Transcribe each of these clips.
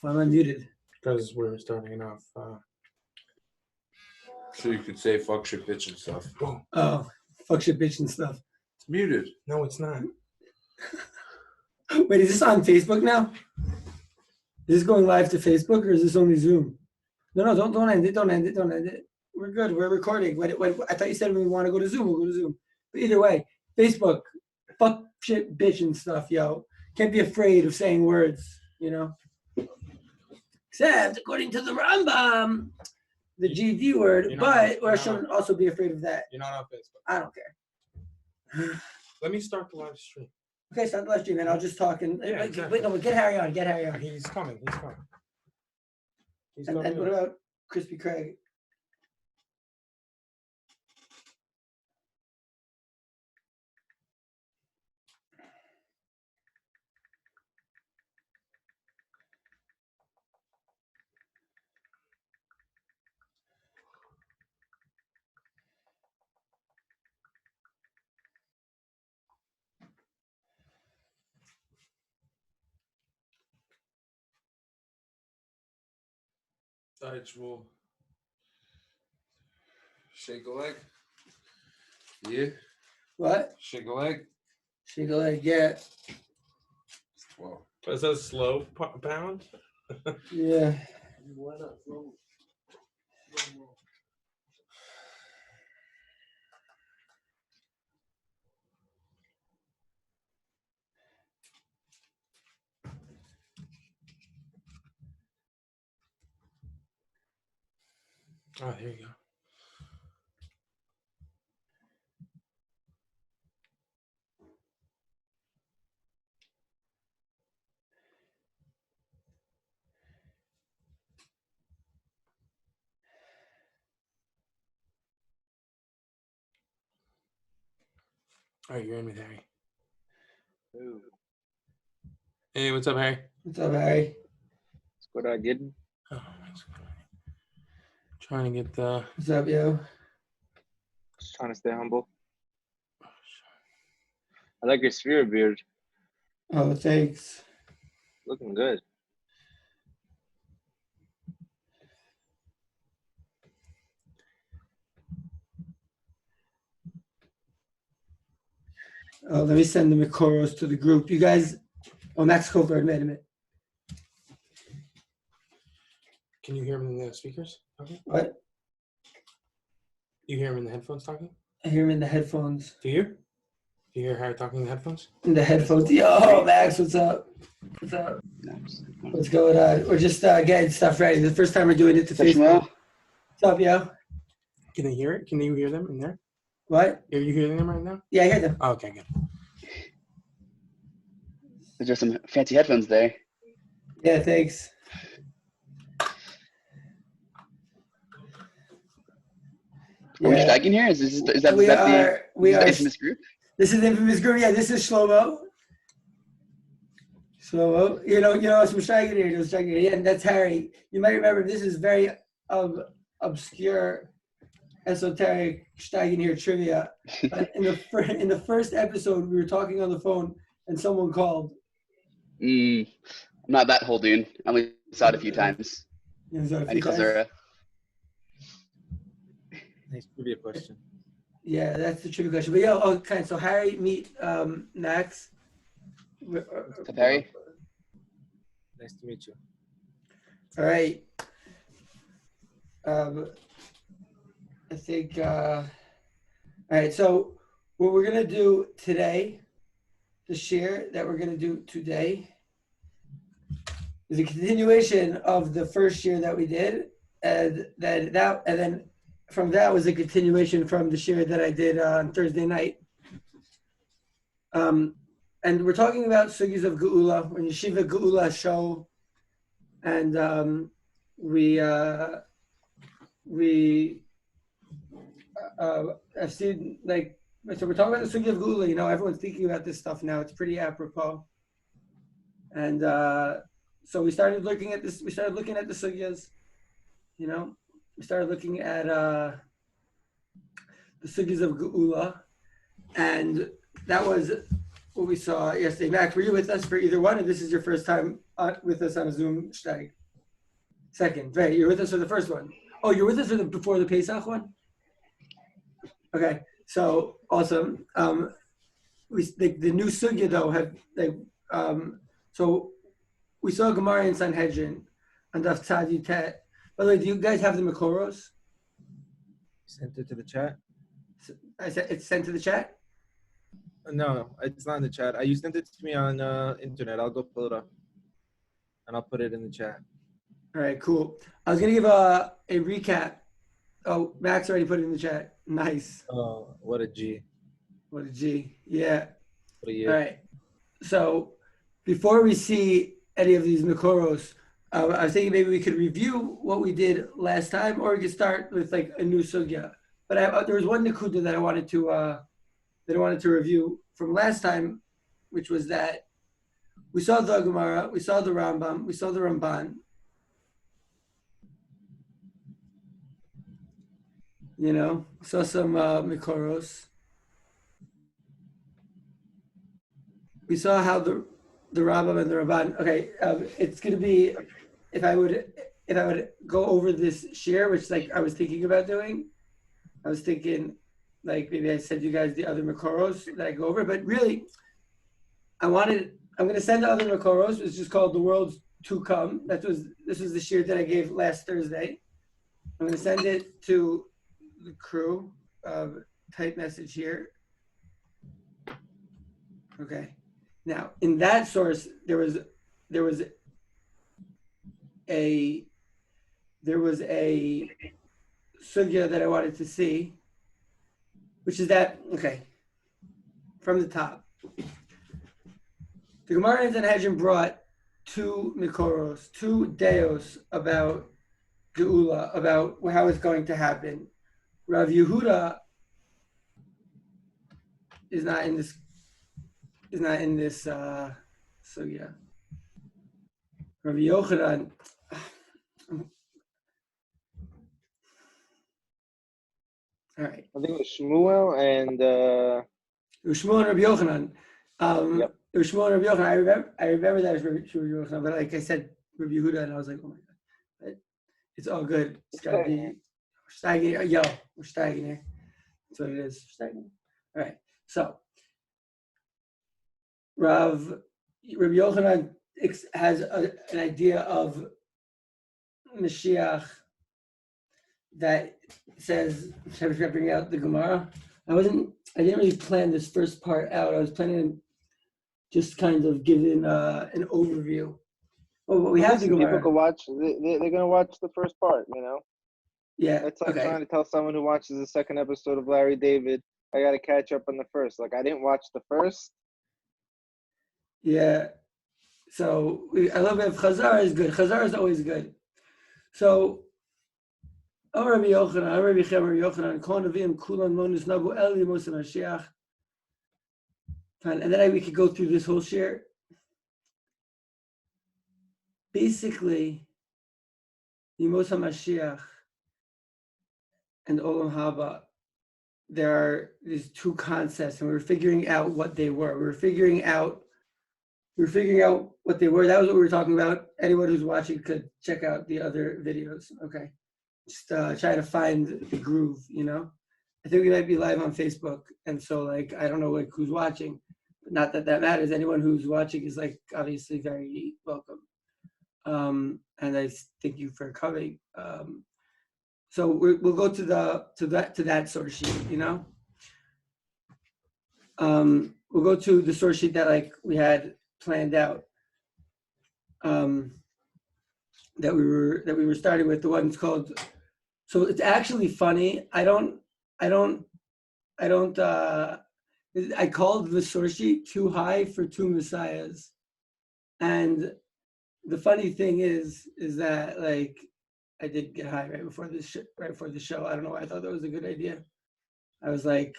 Why am I muted? Because we're starting off. So you could say fuck shit bitch and stuff. Boom. Oh, fuck shit, bitch, and stuff. It's muted. No, it's not. Wait, is this on Facebook now? Is this going live to Facebook or is this only Zoom? No, don't end it. Don't end it. We're good. We're recording. What, I thought you said when we want to go to Zoom, we'll go to Zoom. But either way, Facebook, fuck shit, bitch, and stuff, yo. Can't be afraid of saying words, you know? Except according to the Rambam, the GD word, but I shouldn't also be afraid of that. You're not on Facebook. I don't care. Let me start the live stream. Okay, start the live stream, and I'll just talk. And Yeah, exactly. wait, no, get Harry on. Get Harry on. He's coming. He's And coming. what about Crispy Craig? Alright, Shmuel. Shake a leg. Yeah. What? Shake a leg. Shake a leg, yeah. Well. Is that a slow pound? Yeah. Why not? Slow. Oh, there you go. All right, you're in with Harry. Ooh. Hey, what's up, Harry? What's up, Harry? What I get? Oh, that's good. Trying to get the. What's up, yo? Just trying to stay humble. I like your sphere beard. Oh, thanks. Looking good. Oh, let me send the Mikoros to the group. You guys, Max Covert, wait a minute. Can you hear him in the speakers talking? What? You hear him in the headphones talking? I hear him in the headphones. Do you? Do you hear Harry talking in the headphones? In the headphones. Yo, Max, what's up? What's up? What's going on? We're just getting stuff ready. The first time we're doing it to Facebook. What's up, yo? Can they hear it? Can you hear them in there? What? Are you hearing them right now? Yeah, I hear them. Oh, okay, good. There's just some fancy headphones there. Yeah, thanks. Are we stacking here? Is that we the are infamous group? This is the infamous group. Yeah, this is Shlomo. Shlomo, you know, some Steigen here. Yeah, and that's Harry. You might remember this is very obscure, esoteric Steigen here trivia. But in the first episode, we were talking on the phone, and someone called. I'm not that whole dude. I only saw it a few times. I need Chazura. Nice trivia question. Yeah, that's the trivia question. But yeah, okay. So Harry, meet Max. What's up, Harry? Nice to meet you. All right. I think. All right. So what we're gonna do today, the share that we're gonna do today, is a continuation of the first year that we did, and then from that was a continuation from the share that I did on Thursday night. And we're talking about sugis of Geula, when Yeshiva Geula show, and I've seen, like, so we're talking about the sugi of Geula. You know, everyone's thinking about this stuff now. It's pretty apropos. And so we started looking at this. We started looking at the sugyas. You know, we started looking at the sugis of Geula, and that was what we saw yesterday. Max, were you with us for either one, or this is your first time with us on a Zoom Steig? Second, right? You're with us for the first one. Oh, you're with us for the before the Pesach one. Okay, so awesome. The new sugya though so we saw Gemara in Sanhedrin and Daf Tzadi Tet. By the way, do you guys have the Makoros? Sent it to the chat. I said it's sent to the chat. No, it's not in the chat. You sent it to me on internet. I'll go pull it up, and I'll put it in the chat. All right, cool. I was gonna give a recap. Oh, Max already put it in the chat. Nice. Oh, what a G! What a G. Yeah. What a year! All right. So before we see any of these Makoros, I was thinking maybe we could review what we did last time, or we could start with like a new sugya. But there was one nikuda that I wanted to review from last time, which was that we saw the Gemara, we saw the Rambam, we saw the Ramban. You know, saw some Mikoros. We saw how the Rambam and the Ramban. Okay, it's gonna be if I would go over this share, which like I was thinking about doing. I was thinking, like maybe I send you guys the other Makoros that I go over, but really, I'm going to send the other Makoros. It's just called The World's to Come. This was the shir that I gave last Thursday. I'm going to send it to the crew. Type message here. Okay. Now, in that source, there was a sugya that I wanted to see, which is that, okay, from the top. The Gemara in Sanhedrin brought two Mikoros, two Deos about Geula, about how it's going to happen. Rav Yehuda is not in this sugya. Rav Yochanan, all right. I think it was Shmuel and It was Shmuel and Rabbi Yochanan. Yep. It was Shmuel and Rabbi Yochanan. I remember that it was Rabbi Yochanan, but like I said, Rabbi Yehuda, and I was like, oh my god, but it's all good. It's gotta be. We're staggering. Yo, we're staggering here. That's what it is. Staggering. All right. So, Rabbi Yochanan has an idea of Mashiach that says, should I bring out the Gemara? I didn't really plan this first part out. I was planning on just kind of giving an overview. Oh, but we have the people Gemara. can watch. They're gonna watch the first part. You know, Yeah. it's like Okay. trying to tell someone who watches the second episode of Larry David, I got to catch up on the first. Like I didn't watch the first. Yeah. So a little bit of Chazar is good. Chazar is always good. So, Rabbi Yochanan, Rabbi Yochanan, Kol Nevi'im Kulan Monus Nabu Eli Moshe Mashiach. And then we could go through this whole share. Basically, the Moshe Mashiach and Olam Haba, there are these two concepts, and we were figuring out what they were. We were figuring out what they were. That was what we were talking about. Anyone who's watching could check out the other videos. Okay. Just try to find the groove, you know? I think we might be live on Facebook. And so, like, I don't know like who's watching. But not that that matters. Anyone who's watching is, like, obviously very welcome. And I thank you for coming. So we'll go to that source sheet, you know? We'll go to the source sheet that, like, we had planned out. That we were starting with, the one that's called. So it's actually funny. I called the source sheet Too High for Two Messiahs, and the funny thing is that like I did get high right before the show. I don't know why I thought that was a good idea. I was like,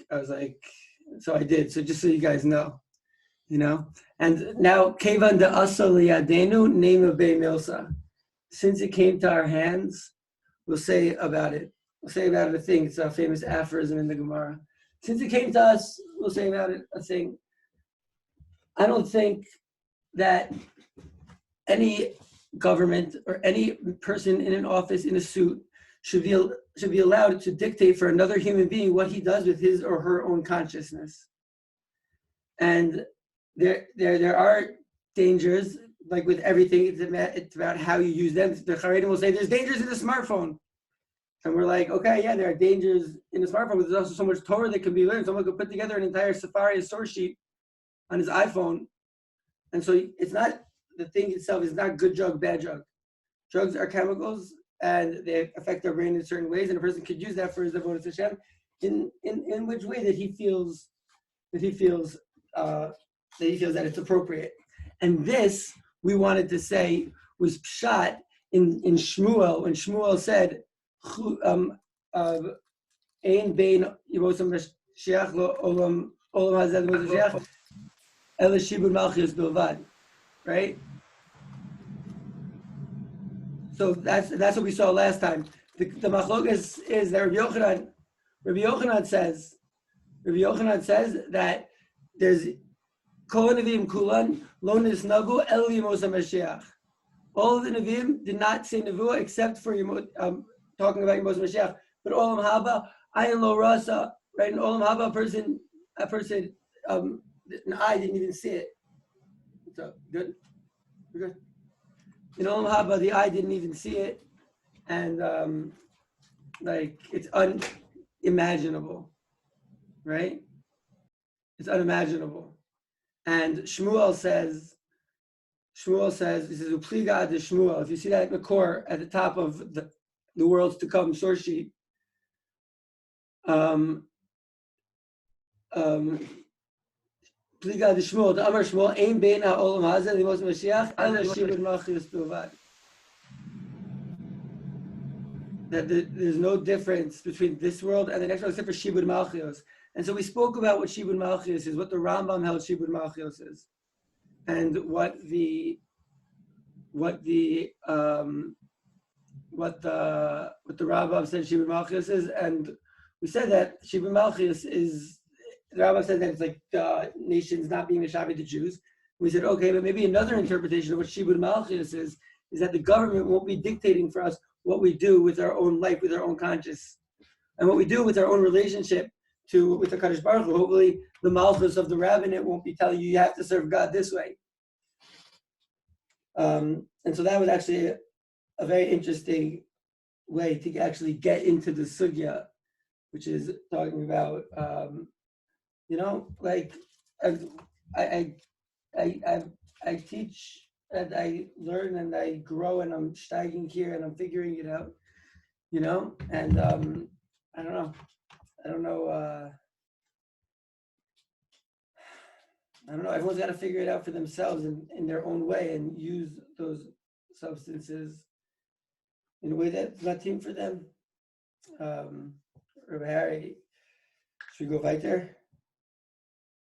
so I did. So just so you guys know, you know. And now Kevan de Asol Yadenu Name Be Milsa. Since it came to our hands, we'll say about it a thing. It's a famous aphorism in the Gemara. Since it came to us, we'll say about it a thing. I don't think that any government or any person in an office in a suit should be allowed to dictate for another human being what he does with his or her own consciousness. And there are dangers, like with everything. It's about how you use them. The Haredim will say there's dangers in the smartphone, and we're like, okay, yeah, there are dangers in the smartphone, but there's also so much Torah that can be learned. Someone could put together an entire Safari source sheet on his iPhone, and so it's not, the thing itself is not good drug, bad drug. Drugs are chemicals, and they affect our brain in certain ways, and a person could use that for his avodas Hashem in which way that he feels that it's appropriate. And this, we wanted to say, was pshat in Shmuel, when Shmuel said, Ein bein Yivosam Mashiach lo olam hazeh Mashiach ela shibud malchus bilvad, right? So that's what we saw last time. The machlokas is that Rabbi Yochanan says that there's kol nevim kulan lo nisnagu el yimos Mashiach. All of the Nevi'im did not say Nevuah except for talking about Yemos Mashiach. But Olam Haba, Ayin Lo Rasa, right? In Olam Haba, a person, an eye didn't even see it. So, good? We're good? In Olam Haba, the eye didn't even see it. And, it's unimaginable, right? It's unimaginable. And Shmuel says, this is Upliga de Shmuel. If you see that Makor at the top of the world's to come source sheet, Pliga de Shmuel, the Amar Shmuel, Ein bein ha'olam hazeh limos Mashiach, ela shibud malchus bilvad. That there's no difference between this world and the next world except for shibud malchus. And so we spoke about what shibud malchus is, what the Rambam held shibud malchus is, and what the Rambam said shibud malchus is, and we said that shibud malchus is, the Rambam said that it's like nations not being Meshavi to Jews. We said, okay, but maybe another interpretation of what shibud malchus is that the government won't be dictating for us what we do with our own life, with our own conscience, and what we do with our own relationship with the Kadosh Baruch Hu. Hopefully, the malchus of the rabbinate won't be telling you have to serve God this way. And so that was actually a very interesting way to actually get into the sugya, which is talking about, I teach and I learn and I grow and I'm steiging here and I'm figuring it out, and I don't know. Everyone's got to figure it out for themselves in their own way and use those substances in a way that's not team for them. Rabbi Harry, should we go right there?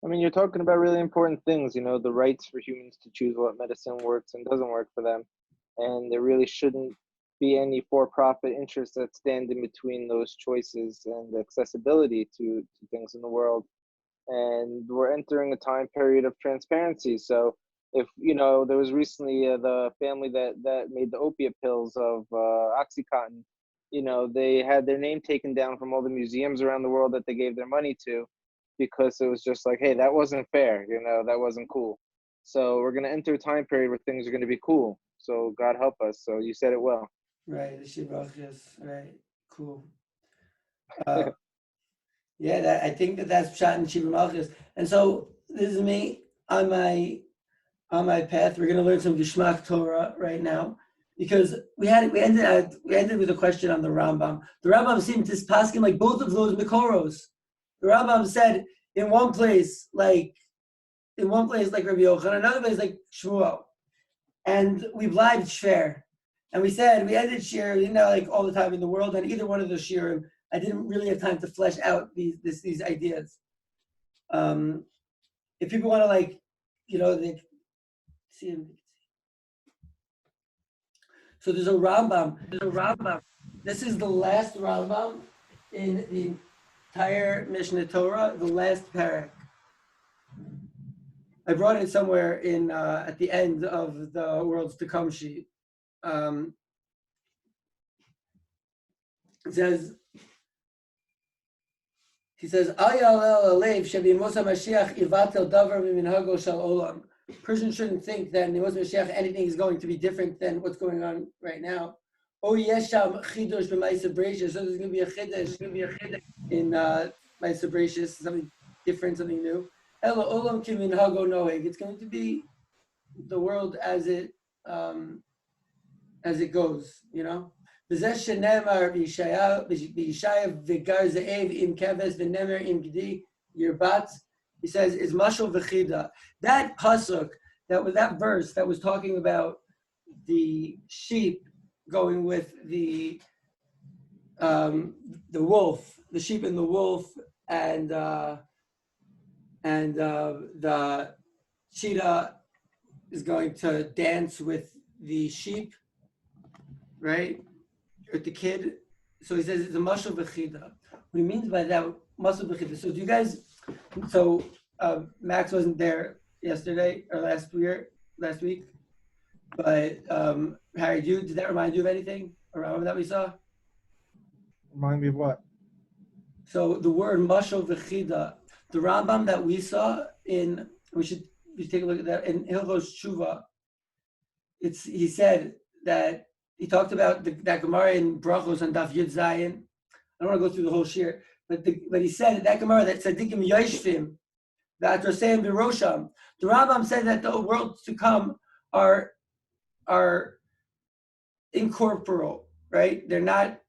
I mean, you're talking about really important things, the rights for humans to choose what medicine works and doesn't work for them. And there really shouldn't be any for-profit interests that stand in between those choices and accessibility to things in the world. And we're entering a time period of transparency. So if, there was recently the family that made the opiate pills of Oxycontin, they had their name taken down from all the museums around the world that they gave their money to, because it was just like, hey, that wasn't fair, that wasn't cool. So we're going to enter a time period where things are going to be cool. So God help us. So you said it well. Right, the Shibachis, right, cool. Yeah, I think that's Pshat and Shibud Malchus. And so this is me on my path. We're going to learn some Geshmak Torah right now, because we ended with a question on the Rambam. The Rambam seemed to paskin like both of those Mikoros. The Rambam said in one place like Rabbi Yochanan, another place like Shmuel, and we blind shver. And we said we ended shir, like all the time in the world, and either one of those shirim, I didn't really have time to flesh out these ideas. If people want to they see him. So there's a Rambam. This is the last Rambam in the entire Mishnah Torah, the last parak. I brought it somewhere in at the end of the Worlds to Come sheet. It says, he says, Al Ya'alel Alev she'b'yemos HaMashiach ivatel davar miminhago shel olam. Person shouldn't think that in the Mashiach anything is going to be different than what's going on right now. Oh yesham chidush b'ma'aseh bereishis. So there's going to be a chidush in ma'aseh bereishis, something different, something new. Elo olam kiminhago noeg. It's going to be the world as it goes, you know. V'zeh shenemar b'Yishaya v'gar ze'ev im keves v'nemer im gdi yirbat. He says, is mashal v'chida. That pasuk, that verse that was talking about the sheep going with the wolf, the sheep and the wolf, and the cheetah is going to dance with the sheep, right? With the kid. So he says it's a mashal v'chida. What he means by that, mashal v'chida. So do you guys? So Max wasn't there yesterday or last week, but Harry, did that remind you of anything around that we saw? Remind me of what? So the word mashal v'chida, the Rambam that we saw in, we should take a look at that in Hilchos Tshuva. He said that he talked about that Gemara in Brachos on Daf Yud Zayin. I don't want to go through the whole shir, but he said that Gemara that tzaddikim yoshvim v'atroseim b'rosham. The Rambam said that the worlds to come are incorporeal, right? They're not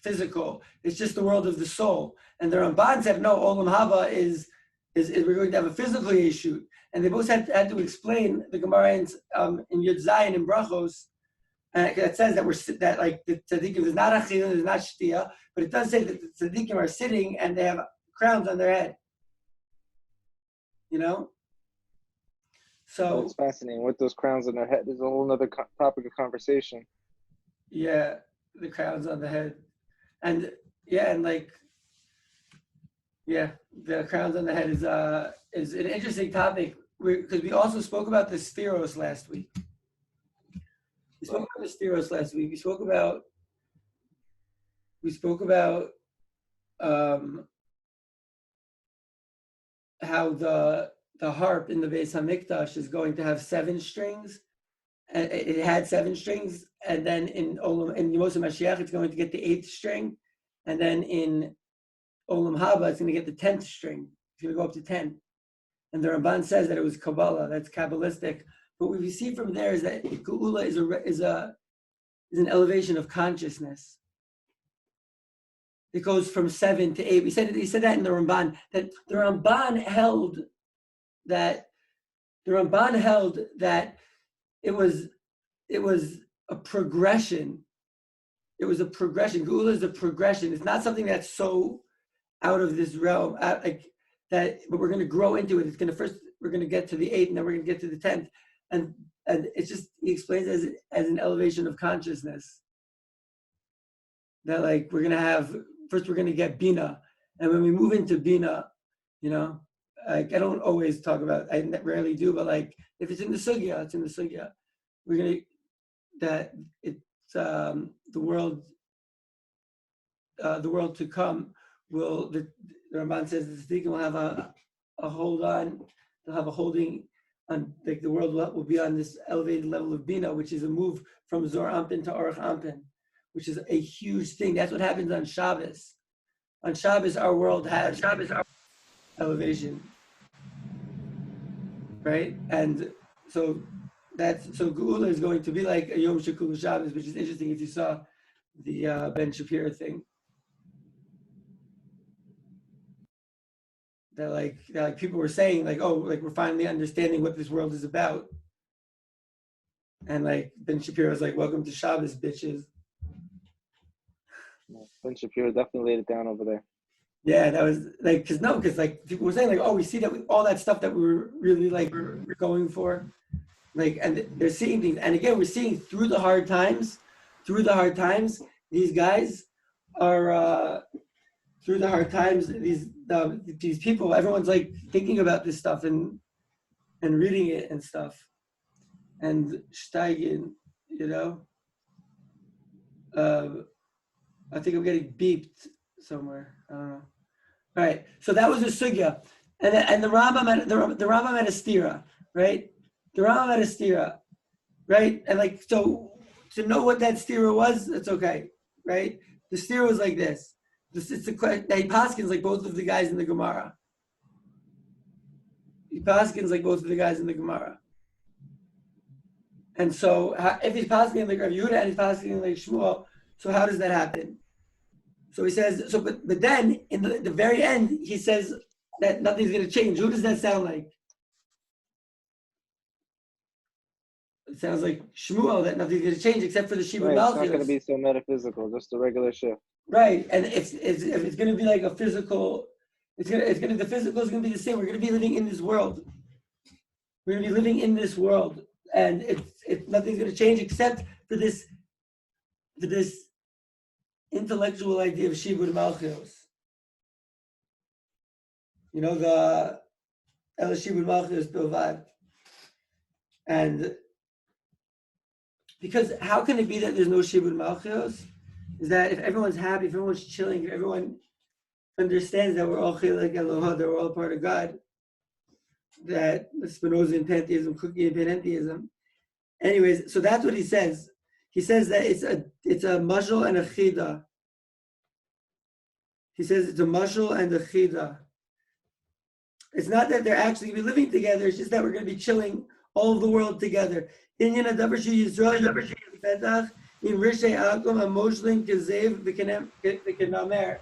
physical. It's just the world of the soul. And the Ramban said no, Olam Haba is we're going to have a physical issue. And they both had to explain the Gemara in Yud Zayin and Brachos. It says that like the tzaddikim is not achilin, is not shtia, but it does say that the tzaddikim are sitting and they have crowns on their head. You know. So it's fascinating. With those crowns on their head is a whole other topic of conversation. Yeah, the crowns on the head, and the crowns on the head is an interesting topic because we also spoke about the spheros last week. We spoke about the spheros last week. We spoke about how the harp in the Beis Hamikdash is going to have 7 strings. It had 7 strings, and then in Yemos HaMashiach it's going to get the 8th string, and then in Olam Haba it's going to get the 10th string. It's going to go up to 10. And the Ramban says that it was Kabbalah. That's Kabbalistic. But what we see from there is that Geula is an elevation of consciousness. It goes from 7 to 8. He said that in the Ramban, that the Ramban held that it was a progression. It was a progression. Geula is a progression. It's not something that's so out of this realm, but we're going to grow into it. It's going to we're going to get to the 8th, and then we're going to get to the 10th. And it's just, he explains it as an elevation of consciousness. That like we're going to get Bina. And when we move into Bina, you know, like I don't always talk about, I rarely do, but like if it's in the Sugya, it's in the Sugya. We're going to, that it's the world to come will, the Ramban says the Tzaddikim will have a hold on, they'll have a holding on, like the world will be on this elevated level of Bina, which is a move from Zor Anpin to Aruch Anpin, which is a huge thing. That's what happens on Shabbos. On Shabbos, our world has elevation, right? And so Geula is going to be like a Yom Shekul Shabbos, which is interesting if you saw the Ben Shapiro thing. That like people were saying like, oh, like we're finally understanding what this world is about. And like Ben Shapiro was like, welcome to Shabbos, bitches. Ben Shapiro definitely laid it down over there. Yeah, that was like, because like people were saying like, oh, we see that all that stuff that we were really like we're going for, like, and they're seeing things. And again, we're seeing through the hard times, these guys are through the hard times. These people, everyone's like thinking about this stuff, and and reading it and stuff, and steigen, you know. I think I'm getting beeped somewhere. I don't know. All right, so that was a sugya, and the Rambam had a stira, right? The Rambam had a stira, right? And like, so to know what that stira was, that's okay, right? The stira was like this. It's the question. He paskins like both of the guys in the Gemara. He paskins like both of the guys in the Gemara. And so, if he's paskin like Rav Yehuda and he's paskin like Shmuel, so how does that happen? So he says, so but then in the very end, he says that nothing's going to change. Who does that sound like? It sounds like Shmuel, that nothing's going to change except for the Shibud Right, it's not Malchus. going to be so metaphysical, just a regular shift. Right, and if it's going to be like a physical, the physical is going to be the same. We're going to be living in this world. We're going to be living in this world, and it's nothing's going to change except for this intellectual idea of Shibud Malchus. You know, the El Shibud Malchus Bilvad. And because how can it be that there's no Shibud Malchus? Is that if everyone's happy, if everyone's chilling, if everyone understands that we're all Chelek Eloha, that we're all part of God, that Spinoza pantheism, Cookie and panentheism. Anyways, so that's what he says. He says that it's a mashal and a chida. He says it's a mashal and a chida. It's not that they're actually going to be living together. It's just that we're going to be chilling all of the world together. Inyan adabashi Yisrael adabashi Petach in Rishei Akum Amoshlin Kazev V'Kenamer.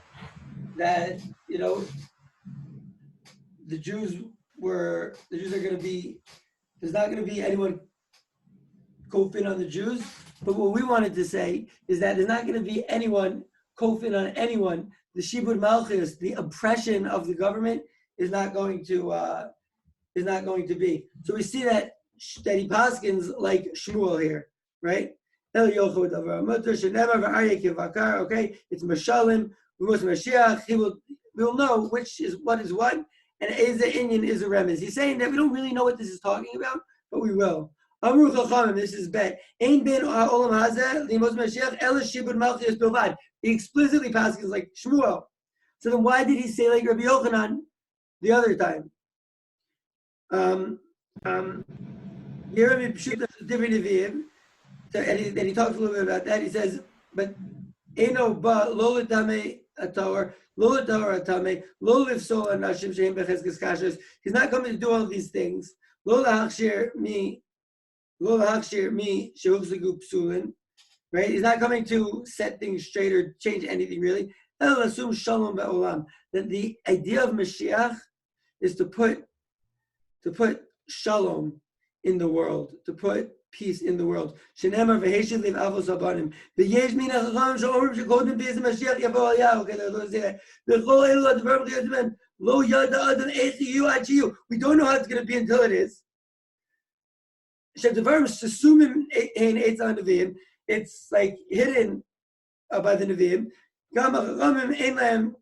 That, you know, the Jews are going to be. There's not going to be anyone kofin on the Jews. But what we wanted to say is that there's not going to be anyone kofin on anyone. The Shibud Malchus, the oppression of the government, is not going to be. So we see that he paskins like Shmuel here, right? Okay, it's Mashalim. We go to Mashiach. We will know which is what, and Eza Inyan is a remez. He's saying that we don't really know what this is talking about, but we will. Amru Chachamim, this is bet. Ein ben olam hazeh limos Mashiach ela shibud malchus bilvad. He explicitly passes like Shmuel. So then, why did he say like Rabbi Yochanan the other time? Yeremi Pshuta different Nevi'im. So and he talks a little bit about that. He says, but Eno ba lo l'tamei ator, lo l'taor atame, lo l'ifsol anashim sheim becheskes kashos. He's not coming to do all these things. Lo l'hachshir mi shehuchzegu psulin. Right? He's not coming to set things straight or change anything really. El asum shalom be'olam. That the idea of Mashiach is to put shalom in the world, to put peace in the world. Shenemar v'heshiv liv avos abanim. V'yesh min ha'chacham she'omrim she'kodem b'yez Mashiach yavo al okay, don't say that. V'chol elu advarim chiyotmen lo yada adam eich yu ad shiyu. We don't know how it's going to be until it is. Shebdevarim shesumim ein eitz ha'neviim. It's like hidden by the Nevi'im. Gam ha'chachamim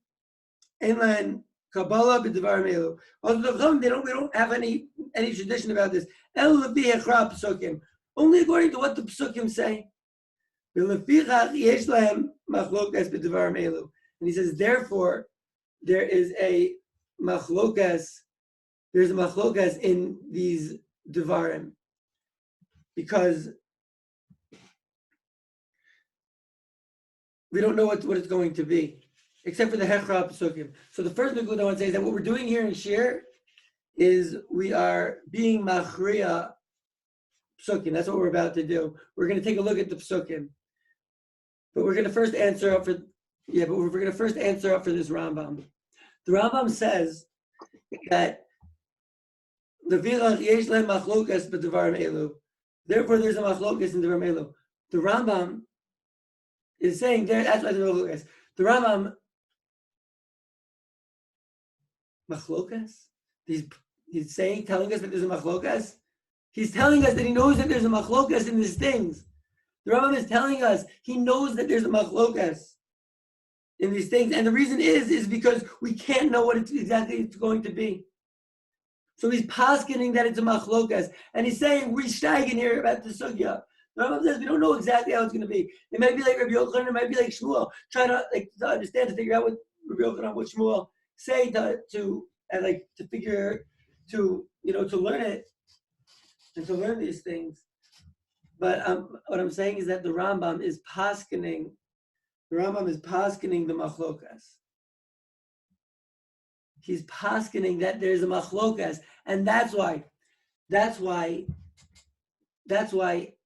ein lahem Kabbalah b'devarim elu. Also, the Chachamim, we don't have any tradition about this. El lefi hechra psukim. Only according to what the psukim say. V'lefichach yesh lahem machlokas b'devarim elu. And he says, therefore, there is a machlokas. There's a machlokas in these devarim, because we don't know what it's going to be, except for the Hechra Pesukim. So the first thing I want to say is that what we're doing here in Shir is we are being Machriya Pesukim. That's what we're about to do. We're going to take a look at the Pesukim. But we're going to first answer up for this Rambam. The Rambam says that the Vilach Yesh Lehem Machlokas B'Devarim Elu. Therefore, there's a Machlokas in Devarim Elu. The Rambam is saying there. That's why the Machlokas. The Rambam Machlokas. He's telling us that there's a Machlokas. He's telling us that he knows that there's a Machlokas in these things. The Rambam is telling us he knows that there's a Machlokas in these things, and the reason is because we can't know what it's exactly going to be. So he's poskening that it's a machlokas, and he's saying we're steigen here about the sugya. The Rambam says we don't know exactly how it's going to be. It might be like Rabbi Yochanan, it might be like Shmuel. Try to understand, to figure out what Rabbi Yochanan, what Shmuel say to figure to learn it and to learn these things. But what I'm saying is that the Rambam is poskening. The Rambam is poskening the machlokas. He's poskening that there's a machlokas, and that's why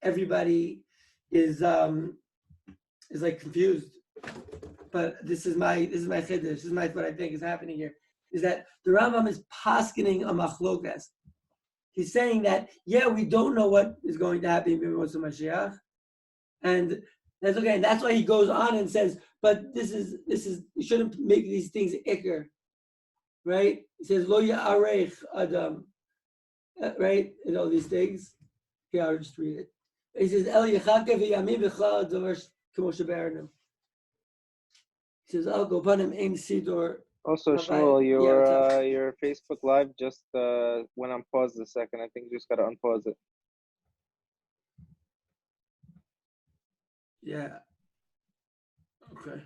everybody is like confused. But this is my chiddush. This is what I think is happening here. Is that the Rambam is poskening a machlokas. He's saying that we don't know what is going to happen in B'Mos Mashiach, and that's okay. And that's why he goes on and says, but this is you shouldn't make these things ikr. Right? He says, Lo ya'arech Adam. Right? And all these things. Okay, I'll just read it. He says, El yechake v'yamim v'chal davar k'mo shebe'ernim. He says, Al gopanim ein sidor. Also, Shmuel, your Facebook Live just went on pause a second. I think you just got to unpause it. Yeah. Okay.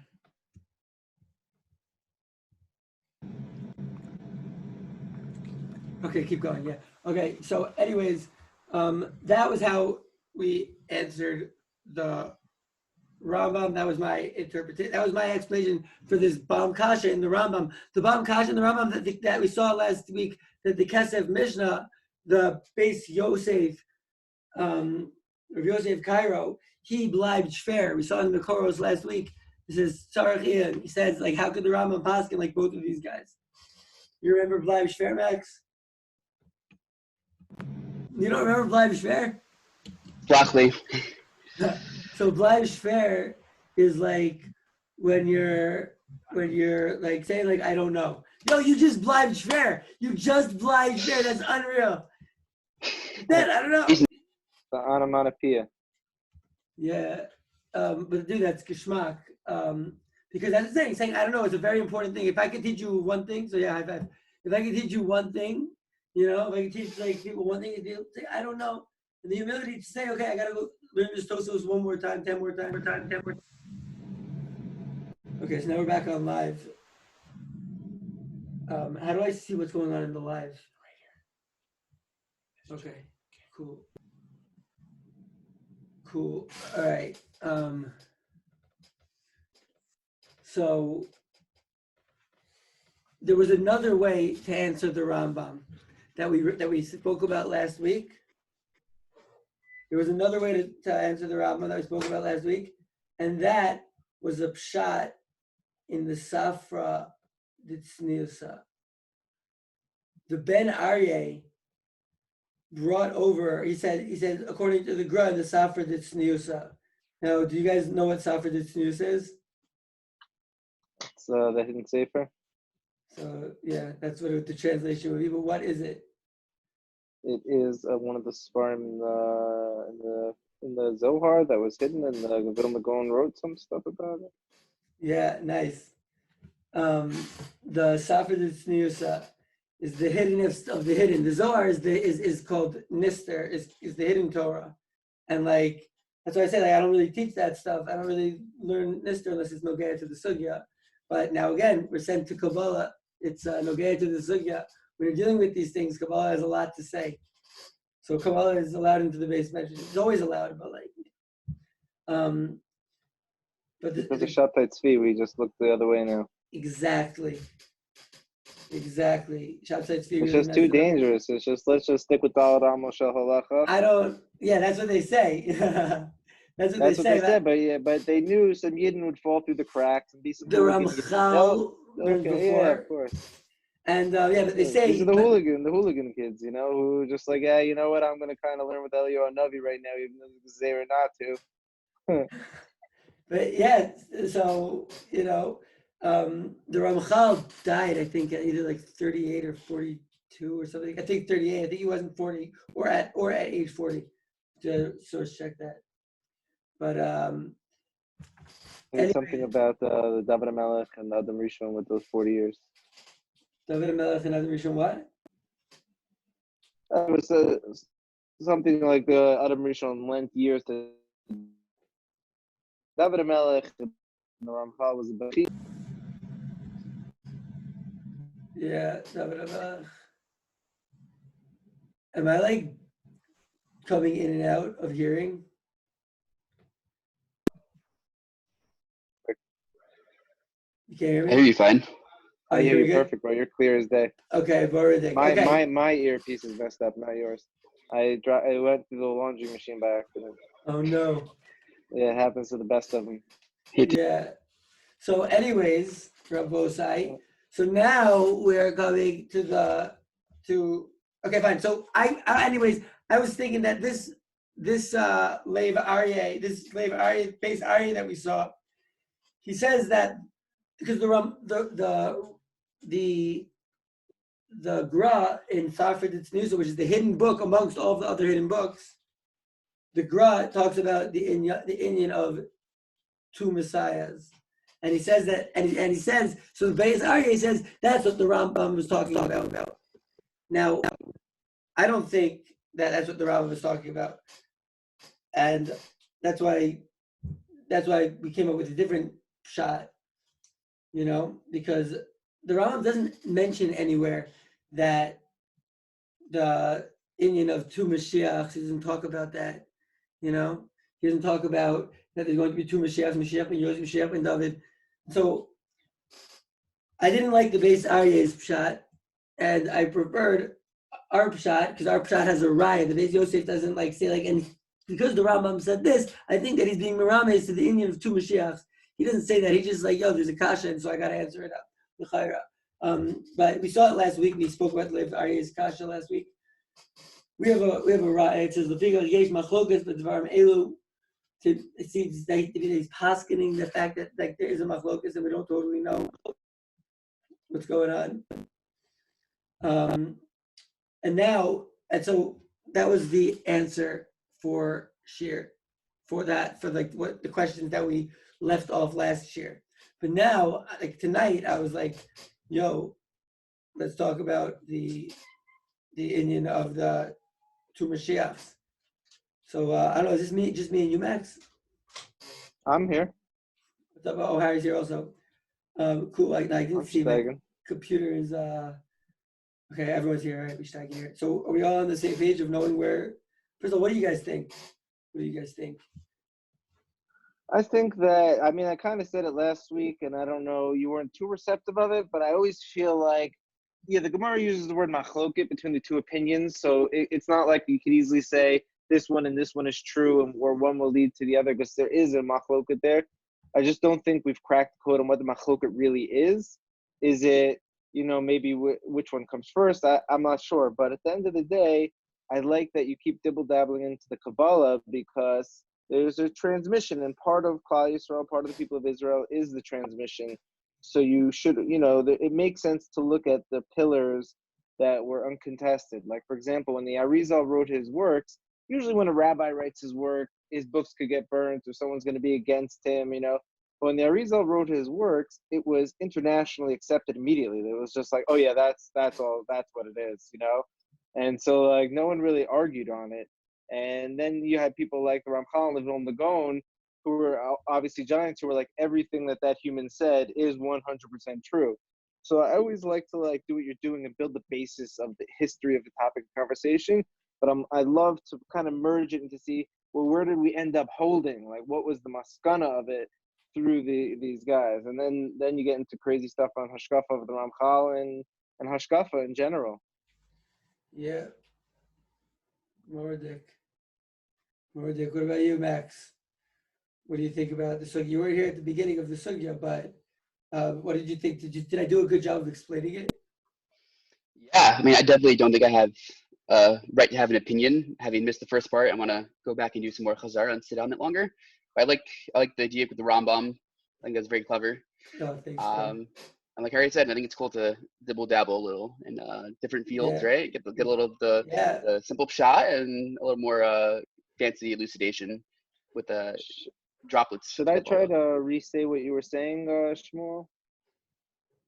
Okay, keep going. Yeah. Okay. So, anyways, that was how we answered the Rambam. That was my interpretation. That was my explanation for this Bam Kasha in the Rambam. The Bam Kasha in the Rambam that we saw last week, that the Kesef Mishnah, the base Yosef, Rav Yosef Cairo, he blibed fair. We saw in the Koros last week. This is Tzarech. He says, like, how could the Rambam paskin like both of these guys? You remember blibed fair, Max? You don't remember blibed fair? Broccoli. So blibed fair is like when you're like saying like I don't know. Yo, you just blibed fair. You just blibed fair. That's unreal. Then I don't know. The onomatopoeia. Yeah, but dude, that's geschmack. Because that's the thing. Saying I don't know is a very important thing. If I could teach you one thing, so yeah, high five. If I could teach you one thing, if I could teach like people one thing, to say I don't know, and the humility to say, okay, I gotta go learn this Tosos one more time, 10 more times. Okay, so now we're back on live. How do I see what's going on in the live? Okay, cool. All right. So there was another way to answer the Rambam that we spoke about last week. There was another way to answer the Rambam that we spoke about last week, and that was a pshat in the Safra Ditzniusa. The Ben Aryeh brought over. He said according to the Gra, the Safra Ditzniusa. Now, do you guys know what Safra Ditzniusa is? It's the Hidden Sefer. So yeah, that's what the translation would be. But what is it? It is one of the Sfarim in the Zohar that was hidden, and the Vilna Gaon wrote some stuff about it. Yeah, nice. The Safra Ditzniusa is the hidden of the hidden. The Zohar is called Nister, is the hidden Torah, and like that's why I say like I don't really teach that stuff. I don't really learn Nister unless it's Nogea to the Sugya. But now again, we're sent to Kabbalah. It's Nogea to the Sugya. When you're dealing with these things, Kabbalah has a lot to say. So Kabbalah is allowed into the base measure. It's always allowed, but like, but Because of Shabtai Tzvi, we just look the other way now. Exactly. Shabtai Tzvi. It's just too dangerous. It's just let's just stick with Dal Ram Moshe Halacha. I don't. Yeah, that's what they say. That's what they say. But they knew some Yidden would fall through the cracks and be some. The Ramchal learned before. Yeah, of course. And but they say these are the hooligan kids, who just like, you know what? I'm gonna kind of learn with Eliyahu Navi right now, even though it's Zera not to. But yeah, so the Ramchal died, I think, at either like 38 or 42 or something. I think 38. I think he wasn't 40 or at age 40. To source check that. But There's something about the David Melech and Adam Rishon with those 40 years. David Melech and Adam Rishon what? It was something like the Adam Rishon lent years to David HaMelech, and the Ramchal was a Bechir. Yeah. Am I like coming in and out of hearing? You can't hear I me? hear you fine. Oh, I hear me you good? perfect, bro. You're clear as day. Okay, Borodik. Okay. My earpiece is messed up, not yours. I went through the laundry machine by accident. Oh no. Yeah, it happens to the best of them. Yeah. So, anyways, Rabosai. So now we're going to. Okay, fine. So anyways, I was thinking that this Lev Aryeh, base Aryeh that we saw, he says that because the Gra in Safed Tznusa, which is the hidden book amongst all of the other hidden books, the Gra talks about the Inyan of two messiahs. And he says that, and he says, so the Beis Aryeh says that's what the Rambam was talking about. Now, I don't think that that's what the Rambam was talking about, and that's why we came up with a different shot, because the Rambam doesn't mention anywhere that the Inyan of two Mashiachs. He doesn't talk about that, He doesn't talk about that there's going to be two Mashiachs, Mashiach and Yosef, Mashiach and David. So I didn't like the Beis Aryeh's pshat, and I preferred our pshat because our pshat has a raya. The Beis Yosef doesn't say and because the Rambam said this, I think that he's being merames to the Inyan of two Mashiachs. He doesn't say that. He just there's a kasha, and so I got to answer it up. But we saw it last week. We spoke about Lev Aryeh's kasha last week. We have a raya. It says Lefiga Yesh Machlokas B'Dvarim Elu. It seems that he's paskening the fact that there is a machlokas and we don't totally know what's going on. And so that was the answer for Shir, for what the questions that we left off last year. But now, tonight, I was like, yo, let's talk about the Inyan of the two Mashiachs. So I don't know, is this just me and you, Max? I'm here. What's up? Oh, Harry's here also. Cool. I can see my computer is okay. Everyone's here. All right, we should here. So are we all on the same page of knowing where? First of all, what do you guys think? I think that, I kind of said it last week, and I don't know, you weren't too receptive of it, but I always feel like, the Gemara uses the word machloket between the two opinions, so it's not like you could easily say this one and this one is true, or one will lead to the other, because there is a machloket there. I just don't think we've cracked the code on what the machloket really is. Is it, maybe which one comes first? I'm not sure, but at the end of the day, I like that you keep dibble-dabbling into the Kabbalah, because there's a transmission, and part of Klal Yisrael, part of the people of Israel is the transmission. So you should, it makes sense to look at the pillars that were uncontested. Like, for example, when the Arizal wrote his works, usually when a rabbi writes his work, his books could get burnt or someone's going to be against him, But when the Arizal wrote his works, it was internationally accepted immediately. It was just like, oh yeah, that's all, that's what it is, And so no one really argued on it. And then you had people like the Ramchal and the Vilna Gaon, who were obviously giants, who were like, everything that human said is 100% true. So I always like to do what you're doing and build the basis of the history of the topic of conversation. But I love to kind of merge it and to see, well, where did we end up holding? What was the maskana of it through these guys? And then you get into crazy stuff on Hashkafa of the Ramchal and Hashkafa in general. Yeah. Mordik, what about you, Max? What do you think about the sugya? You were here at the beginning of the sugya, but what did you think? Did I do a good job of explaining it? Yeah, I definitely don't think I have right to have an opinion. Having missed the first part, I want to go back and do some more chazar and sit on it longer. But I like the idea with the Rambam. I think that's very clever. Oh, thanks. And like Harry said, I think it's cool to dibble dabble a little in different fields, right? Get a little of the simple shot and a little more fancy elucidation with the droplets. Should I try to re-say what you were saying, Shmuel?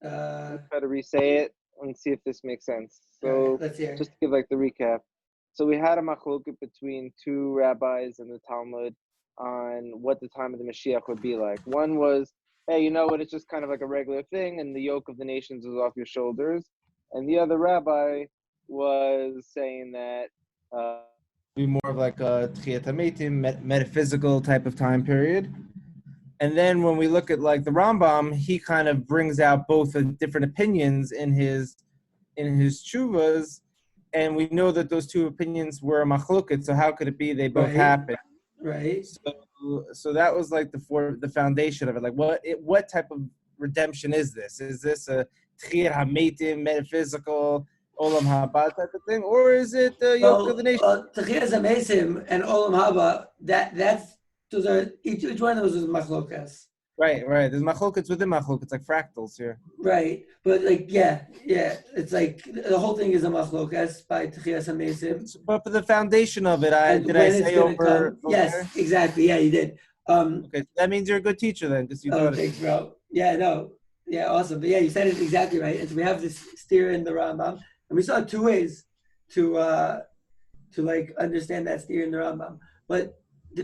Try to re-say it and see if this makes sense. So let's hear. just to give the recap. So we had a machloket between two rabbis in the Talmud on what the time of the Mashiach would be like. One was, hey, you know what, it's just kind of like a regular thing, and the yoke of the nations is off your shoulders. And the other rabbi was saying that be more of like a Tchiyat HaMetim, metaphysical type of time period. And then when we look at like the Rambam, he kind of brings out both different opinions in his tshuvas, and we know that those two opinions were a machloket. So how could it be they both happen? Right. So that was like the foundation of it. Like what type of redemption is this? Is this a Tchiyat HaMetim, metaphysical, Olam Haba type of thing, or is it the yoke of the nation? Tchiyat HaMetim and Olam Haba, that's those are each one of those is machlokas. Right. There's machlokets within machlokets, like fractals here. Right, but like yeah, it's like the whole thing is a machlokas by Tchiyat HaMetim. But for the foundation of it, did I say over? Yes, there? Exactly. Yeah, you did. Okay, that means you're a good teacher then, because you know it. Thanks, bro. Yeah, no, yeah, awesome. But yeah, you said it exactly right. And so we have this steer in the Rambam, and we saw two ways to like understand that steer in the Rambam. But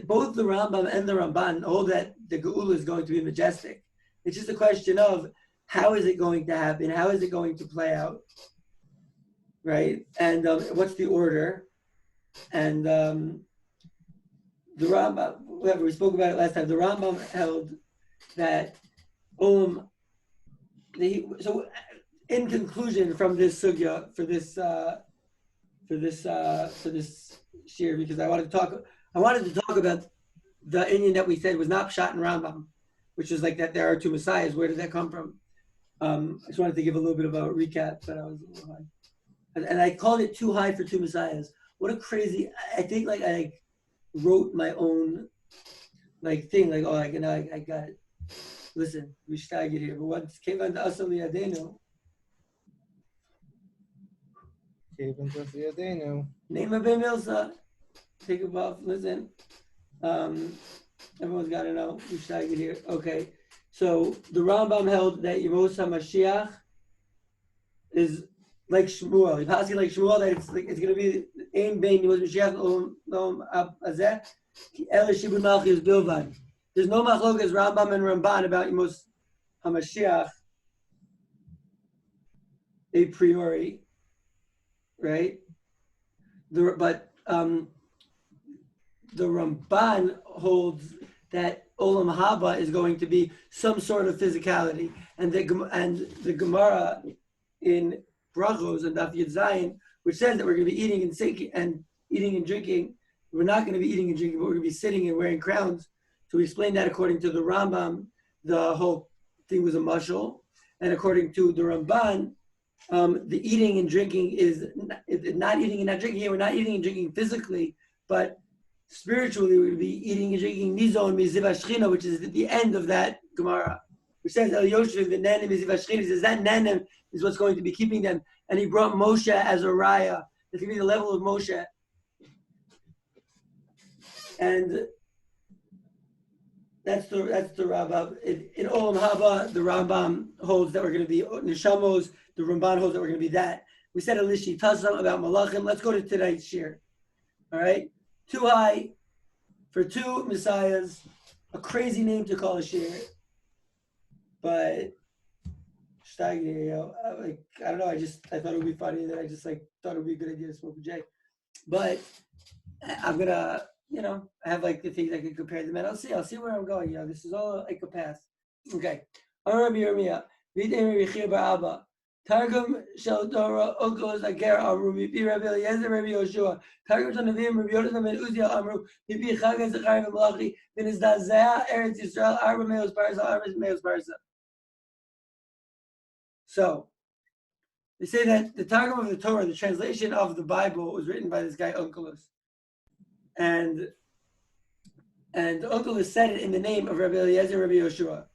both the Rambam and the Ramban hold that the Geula is going to be majestic. It's just a question of how is it going to happen? How is it going to play out? Right? And what's the order? And the Rambam, whatever, we spoke about it last time. The Rambam held that so in conclusion from this sugya for this shir, because I wanted to talk about the Indian that we said was not Pshat and Rambam, which is like that there are two messiahs. Where did that come from? I just wanted to give a little bit of a recap, but I was a little high. And I called it too high for two messiahs. What a crazy, I think like I wrote my own like thing, like, oh, I got it. Listen, we staggered here, but once came on to Asali Adenu. Name of Milsa. Take a buff, listen. Everyone's got to know. We staggered here. Okay. So the Rambam held that Yemos HaMashiach is like Shmuel. He's asking like Shmuel that it's going to be Ein Bein Yemos Mashiach Olam Azeh El Shibud Malchus Bilvad. There's no machlokas Rambam and Ramban about Yemos HaMashiach a priori, right? But the Ramban holds that Olam Haba is going to be some sort of physicality, and the Gemara in Brachos and Daf Yud Zayin, which says that we're going to be eating and drinking. We're not going to be eating and drinking, but we're going to be sitting and wearing crowns. So we explained that according to the Rambam, the whole thing was a mashal, and according to the Ramban, the eating and drinking is not eating and not drinking. We're not eating and drinking physically, but spiritually we're going to be eating and drinking nizo and miziv hashchina, which is at the end of that Gemara, which says El Yoshev the Nanim miziv hashchina. Says that Nanim is what's going to be keeping them, and he brought Moshe as a raya. It's going to be the level of Moshe, and that's the Rambam. In Olam Haba, the Rambam holds that we're going to be neshamos. The Ramban holds that we're going to be that. We said a lishi tasam about malachim. Let's go to tonight's shir. All right, too high for two messiahs. A crazy name to call a shir, but I don't know. I thought it would be funny. That I just thought it would be a good idea to smoke a J. But I'm gonna, I have like the things I can compare them at. I'll see where I'm going. This is all like a path. Okay. Rabbi Yirmiyah, Videi Rabbi Ba'aba, Targum Shel Dora Ogos Ager Amru, Mipi Rabbi Eliezer Rabbi Yoshua, Targum Shel Nevi'im Rabbi Yochanan ben Uziel Amru, Mipi Chagai Zechariah ben Malachi, Ben Izdazeh Eretz Yisrael Arba Meos Parsa Arba Meos Parsa. So they say that the Targum of the Torah, the translation of the Bible, was written by this guy Onkelos, and Onkelos said it in the name of Rabbi Eliezer Rabbi Yoshua.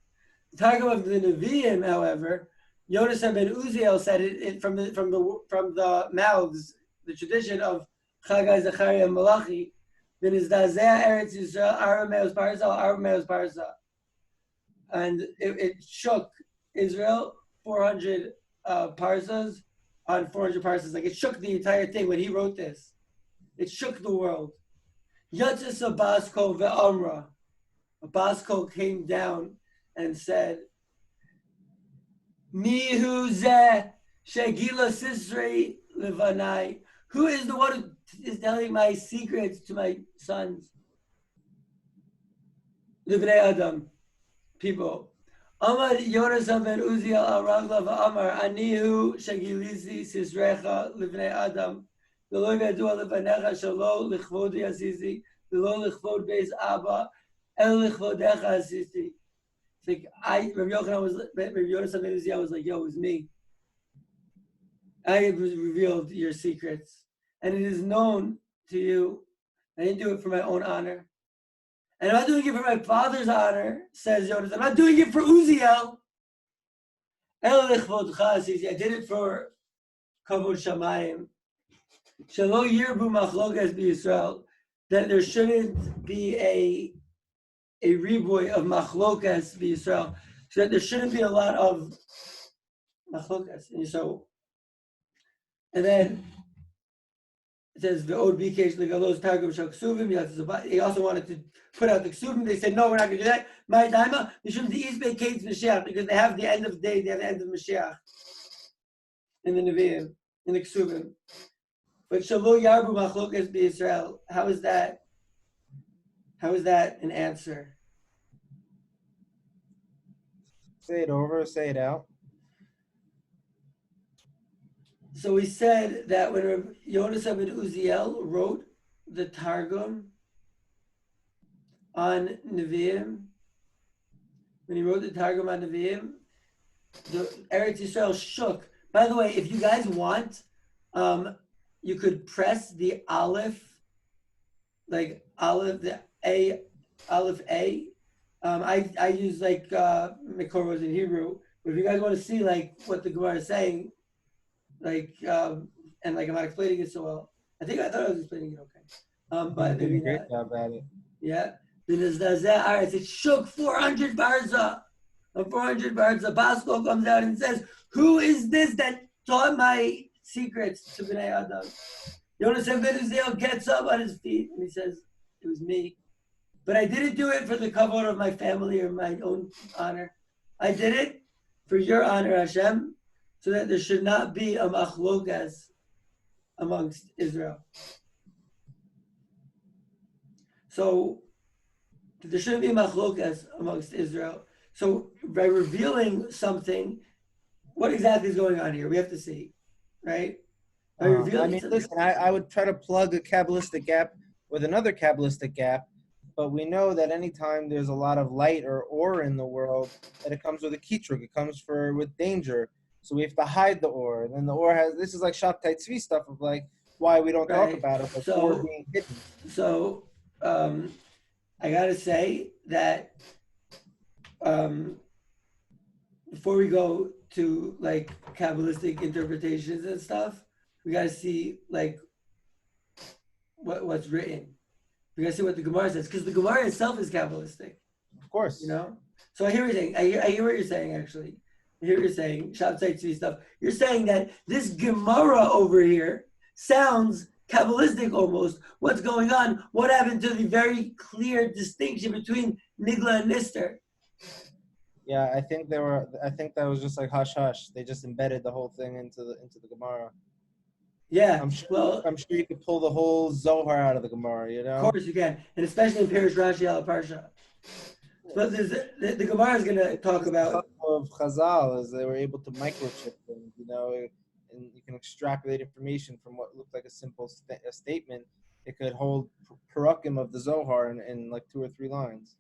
The Targum of the Nevi'im, however, Yonasan ben Uziel said it from the mouths, the tradition of Chagai Zechariah and Malachi. Ben Izdazeh Eretz Yisrael Arameos Parsa Arameos Parsa, and it shook Israel 400 parsas on 400 parsas. Like it shook the entire thing when he wrote this. It shook the world. Yatzis Abasko ve'amra. Abasko came down and said, Mihu zeh shegila sisrei levanai. Who is the one who is telling my secrets to my sons? Livnei Adam, people. Amar Yonasan ben Uziel al Ragla v'amar Anihu shegilisi sisrecha livnei Adam. V'lo yadua levanecha shalo lichvod yasizi v'lo lichvod beis Abba el lichvodecha asisi. It's like Rabbi Yonasan ben Uziel was like, yo, it was me. I have revealed your secrets, and it is known to you. I didn't do it for my own honor. And I'm not doing it for my father's honor, says Jonas. I'm not doing it for Uziel. I did it for Kavod Shamayim. Shelo yirbu machlokas b'Yisrael. That there shouldn't be a riboy of machlokas b'Yisrael. So that there shouldn't be a lot of machlokas. And then it says the Od Bikesh Legalos Targum Shal Ksuvim. He also wanted to put out the Ksuvim. They said, no, we're not going to do that. My Daima, Mishum the East Bay Kates Mashiach, because they have the end of the day, they have the end of Mashiach in the Nevi'im, in the Ksuvim. But Shalo Yarbu Machlokas B'Yisrael, how is that an answer? Say it over, say it out. So we said that when Yonas ben Uziel wrote the Targum on Nevi'im, when he wrote the Targum on Nevi'im, the Eretz Yisrael shook. By the way, if you guys want, you could press the Aleph, like Aleph, the A, Aleph A. I use like Mekoros in Hebrew, but if you guys want to see like what the Gemara is saying, like and like I'm not explaining it so well. I thought I was explaining it okay. But maybe great not. job at it. Yeah. It shook 400 barza. 400 barza. Basco comes out and says, who is this that taught my secrets to Bnei Adam? Yonas ben Uziel gets up on his feet and he says, it was me. But I didn't do it for the cover of my family or my own honor. I did it for your honor, Hashem, so that there should not be a machlokas amongst Israel. So there shouldn't be machlokas amongst Israel. So by revealing something, what exactly is going on here? We have to see, right? Listen, I would try to plug a Kabbalistic gap with another Kabbalistic gap, but we know that anytime there's a lot of light or ore in the world, that it comes with a kitrug, it comes with danger. So we have to hide the ore. And then the ore this is like Shabtai Tzvi stuff of like why we don't talk about it, but ore being hidden. So I got to say that before we go to like Kabbalistic interpretations and stuff, we got to see like what's written. We got to see what the Gemara says, because the Gemara itself is Kabbalistic. Of course. You know? So I hear what you're saying. I hear what you're saying, actually. I hear what you're saying. Shabtai Tzvi stuff. You're saying that this Gemara over here sounds Kabbalistic almost. What's going on? What happened to the very clear distinction between Nigla and Nister? Yeah, I think that was just like hush hush. They just embedded the whole thing into the Gemara. Yeah, I'm sure you could pull the whole Zohar out of the Gemara, you know? Of course you can, and especially in Pirish Rashi al Parsha. But the Gemara is going to talk about of Chazal is they were able to microchip things, you know, and you can extrapolate information from what looked like a simple statement. It could hold parakim of the Zohar in like 2 or 3 lines.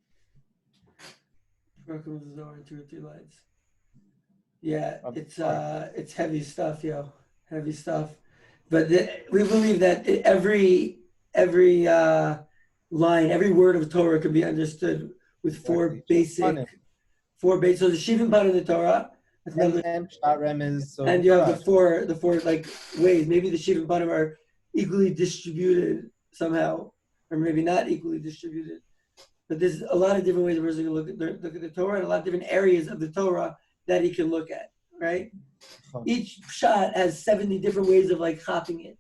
Parakim of the Zohar in 2 or 3 lines. Yeah, it's heavy stuff, yo, heavy stuff. But we believe that every line, every word of Torah can be understood with 4 basic. So the Shivim part of the Torah, and you have the four like ways. Maybe the Shivim Panim are equally distributed somehow, or maybe not equally distributed. But there's a lot of different ways a person can look at the Torah, and a lot of different areas of the Torah that he can look at. Right? Each shot has 70 different ways of like hopping it.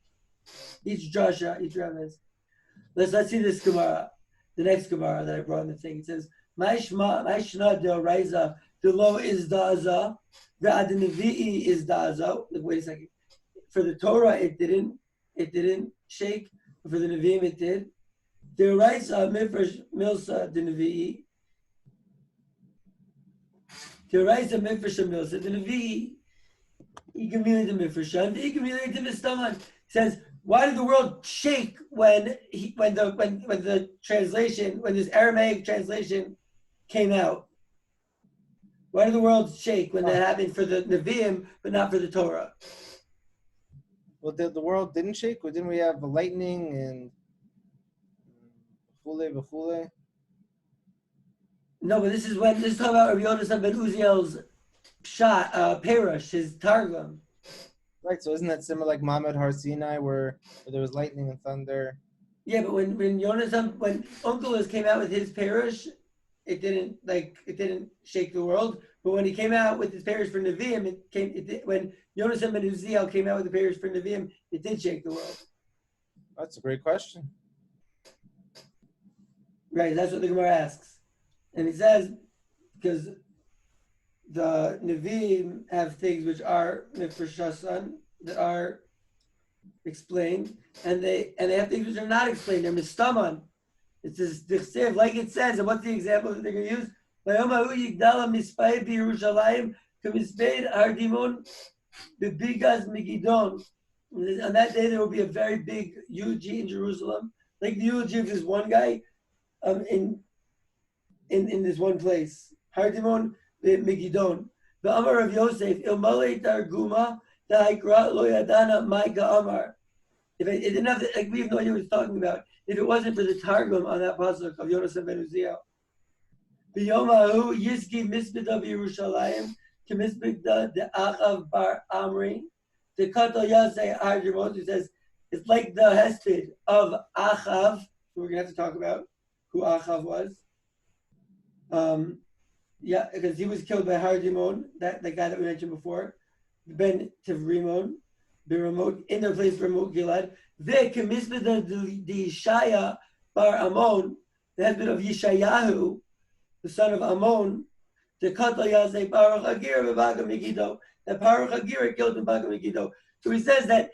each drasha, each remez. Let's see this Gemara, the next Gemara that I brought in the thing. It says, "Ma'ishna de'oraisa lo is da'aza, ve'adnevi'i is da'aza." Wait a second. For the Torah, it didn't shake. But for the Nevi'im, it did. De'oraisa mifresh milsa de'nevi'i. De'oraisa mifresh milsa de'nevi'i. Igamili de'mifreshan. Igamili de'mistaman. Says, why did the world shake when the translation, when this Aramaic translation came out? Why did the world shake when that happened for the Nevi'im, but not for the Torah? Well, the world didn't shake? Or didn't we have lightning and b'chule? No, but this is talking about Rabbi Yonasan ben Uziel's shot, Perush, his Targum. Right, so isn't that similar like Ma'amad Har Sinai where there was lightning and thunder? Yeah, but when Onkelos came out with his Perush, it didn't shake the world. But when he came out with his Perush for Nevi'im, when Yonasan ben Uziel came out with the Perush for Nevi'im, it did shake the world. That's a great question. Right, that's what the Gemara asks. And it says, because the Nevi'im have things which are Mifreshasan, that are explained, and they have things which are not explained. They're Mistaman. It's this like it says, and what's the example that they're going to use? On that day, there will be a very big eulogy in Jerusalem, like the eulogy of this one guy in this one place. Hardimon Megidon. The Amar of Yosef, Ilmale Targuma, Daikra Lo Yadana Maika Amar. If it didn't have, we have no idea what he's talking about. If it wasn't for the Targum on that pasuk of Yonasan ben Uziel. B'yomahu Yizki Mispida Yerushalayim K'mispida de Achav Bar Amri. The Kato Yasei Hardimon, who says it's like the hesped of Achav, who we're gonna have to talk about who Achav was. Yeah, because he was killed by Hardimon, the guy that we mentioned before, Ben Tivrimon, Biramot, in their place Ramot Gilad. They commissioned the Yeshaya bar Amon, the husband of Yeshayahu, the son of Amon, the Katal Yazeh Baruch Hagir Baga Megiddo, that Baruch Hagir killed in Baga Megiddo. So he says that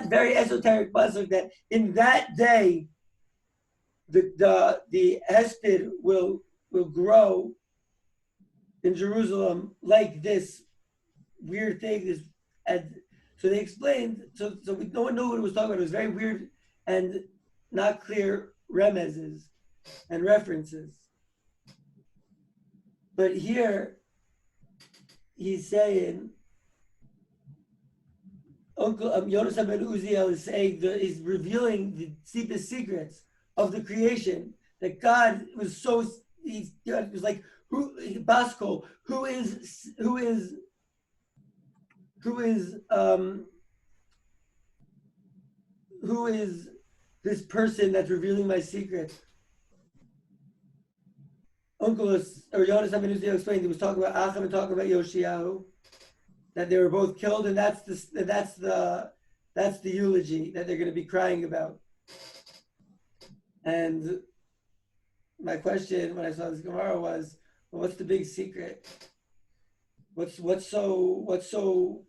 very esoteric pasuk that in that day the hesped will grow in Jerusalem like this weird thing. So they explained. So no one knew what it was talking about. It was very weird and not clear remezes and references. But here he's saying, Uncle Yonasan ben Uziel is saying that he's revealing the deepest secrets of the creation. That God was so. It was like Baskol, who is this person that's revealing my secret? Onkelos or Yonasan ben Uziel explained he was talking about Acham and talking about Yoshiyahu, that they were both killed, and that's the eulogy that they're going to be crying about. And my question when I saw this Gemara was, well, what's the big secret? What's so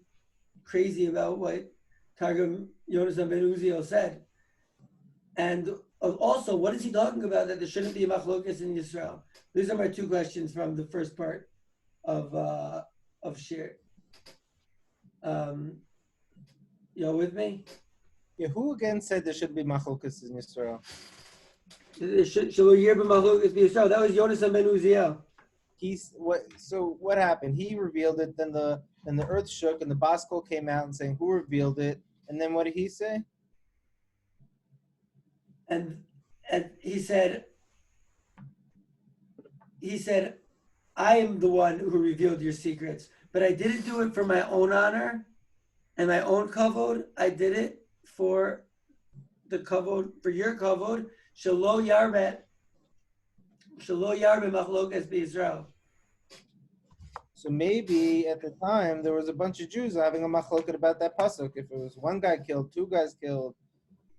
crazy about what Targum Yonasan ben Uziel said? And also, what is he talking about that there shouldn't be a machlokas in Yisrael? These are my two questions from the first part of Shir. You with me? Yeah, who again said there should be machlokas in Yisrael? That was Yonasan ben Uziel. So what happened? He revealed it, then the earth shook, and the Baskol came out and saying, "Who revealed it?" And then what did he say? And he said, "I am the one who revealed your secrets, but I didn't do it for my own honor and my own kavod. I did it for the kavod, for your kavod. Shelo yarbe machlokas b'Yisrael." So maybe at the time there was a bunch of Jews having a machloket about that pasuk. If it was one guy killed, two guys killed,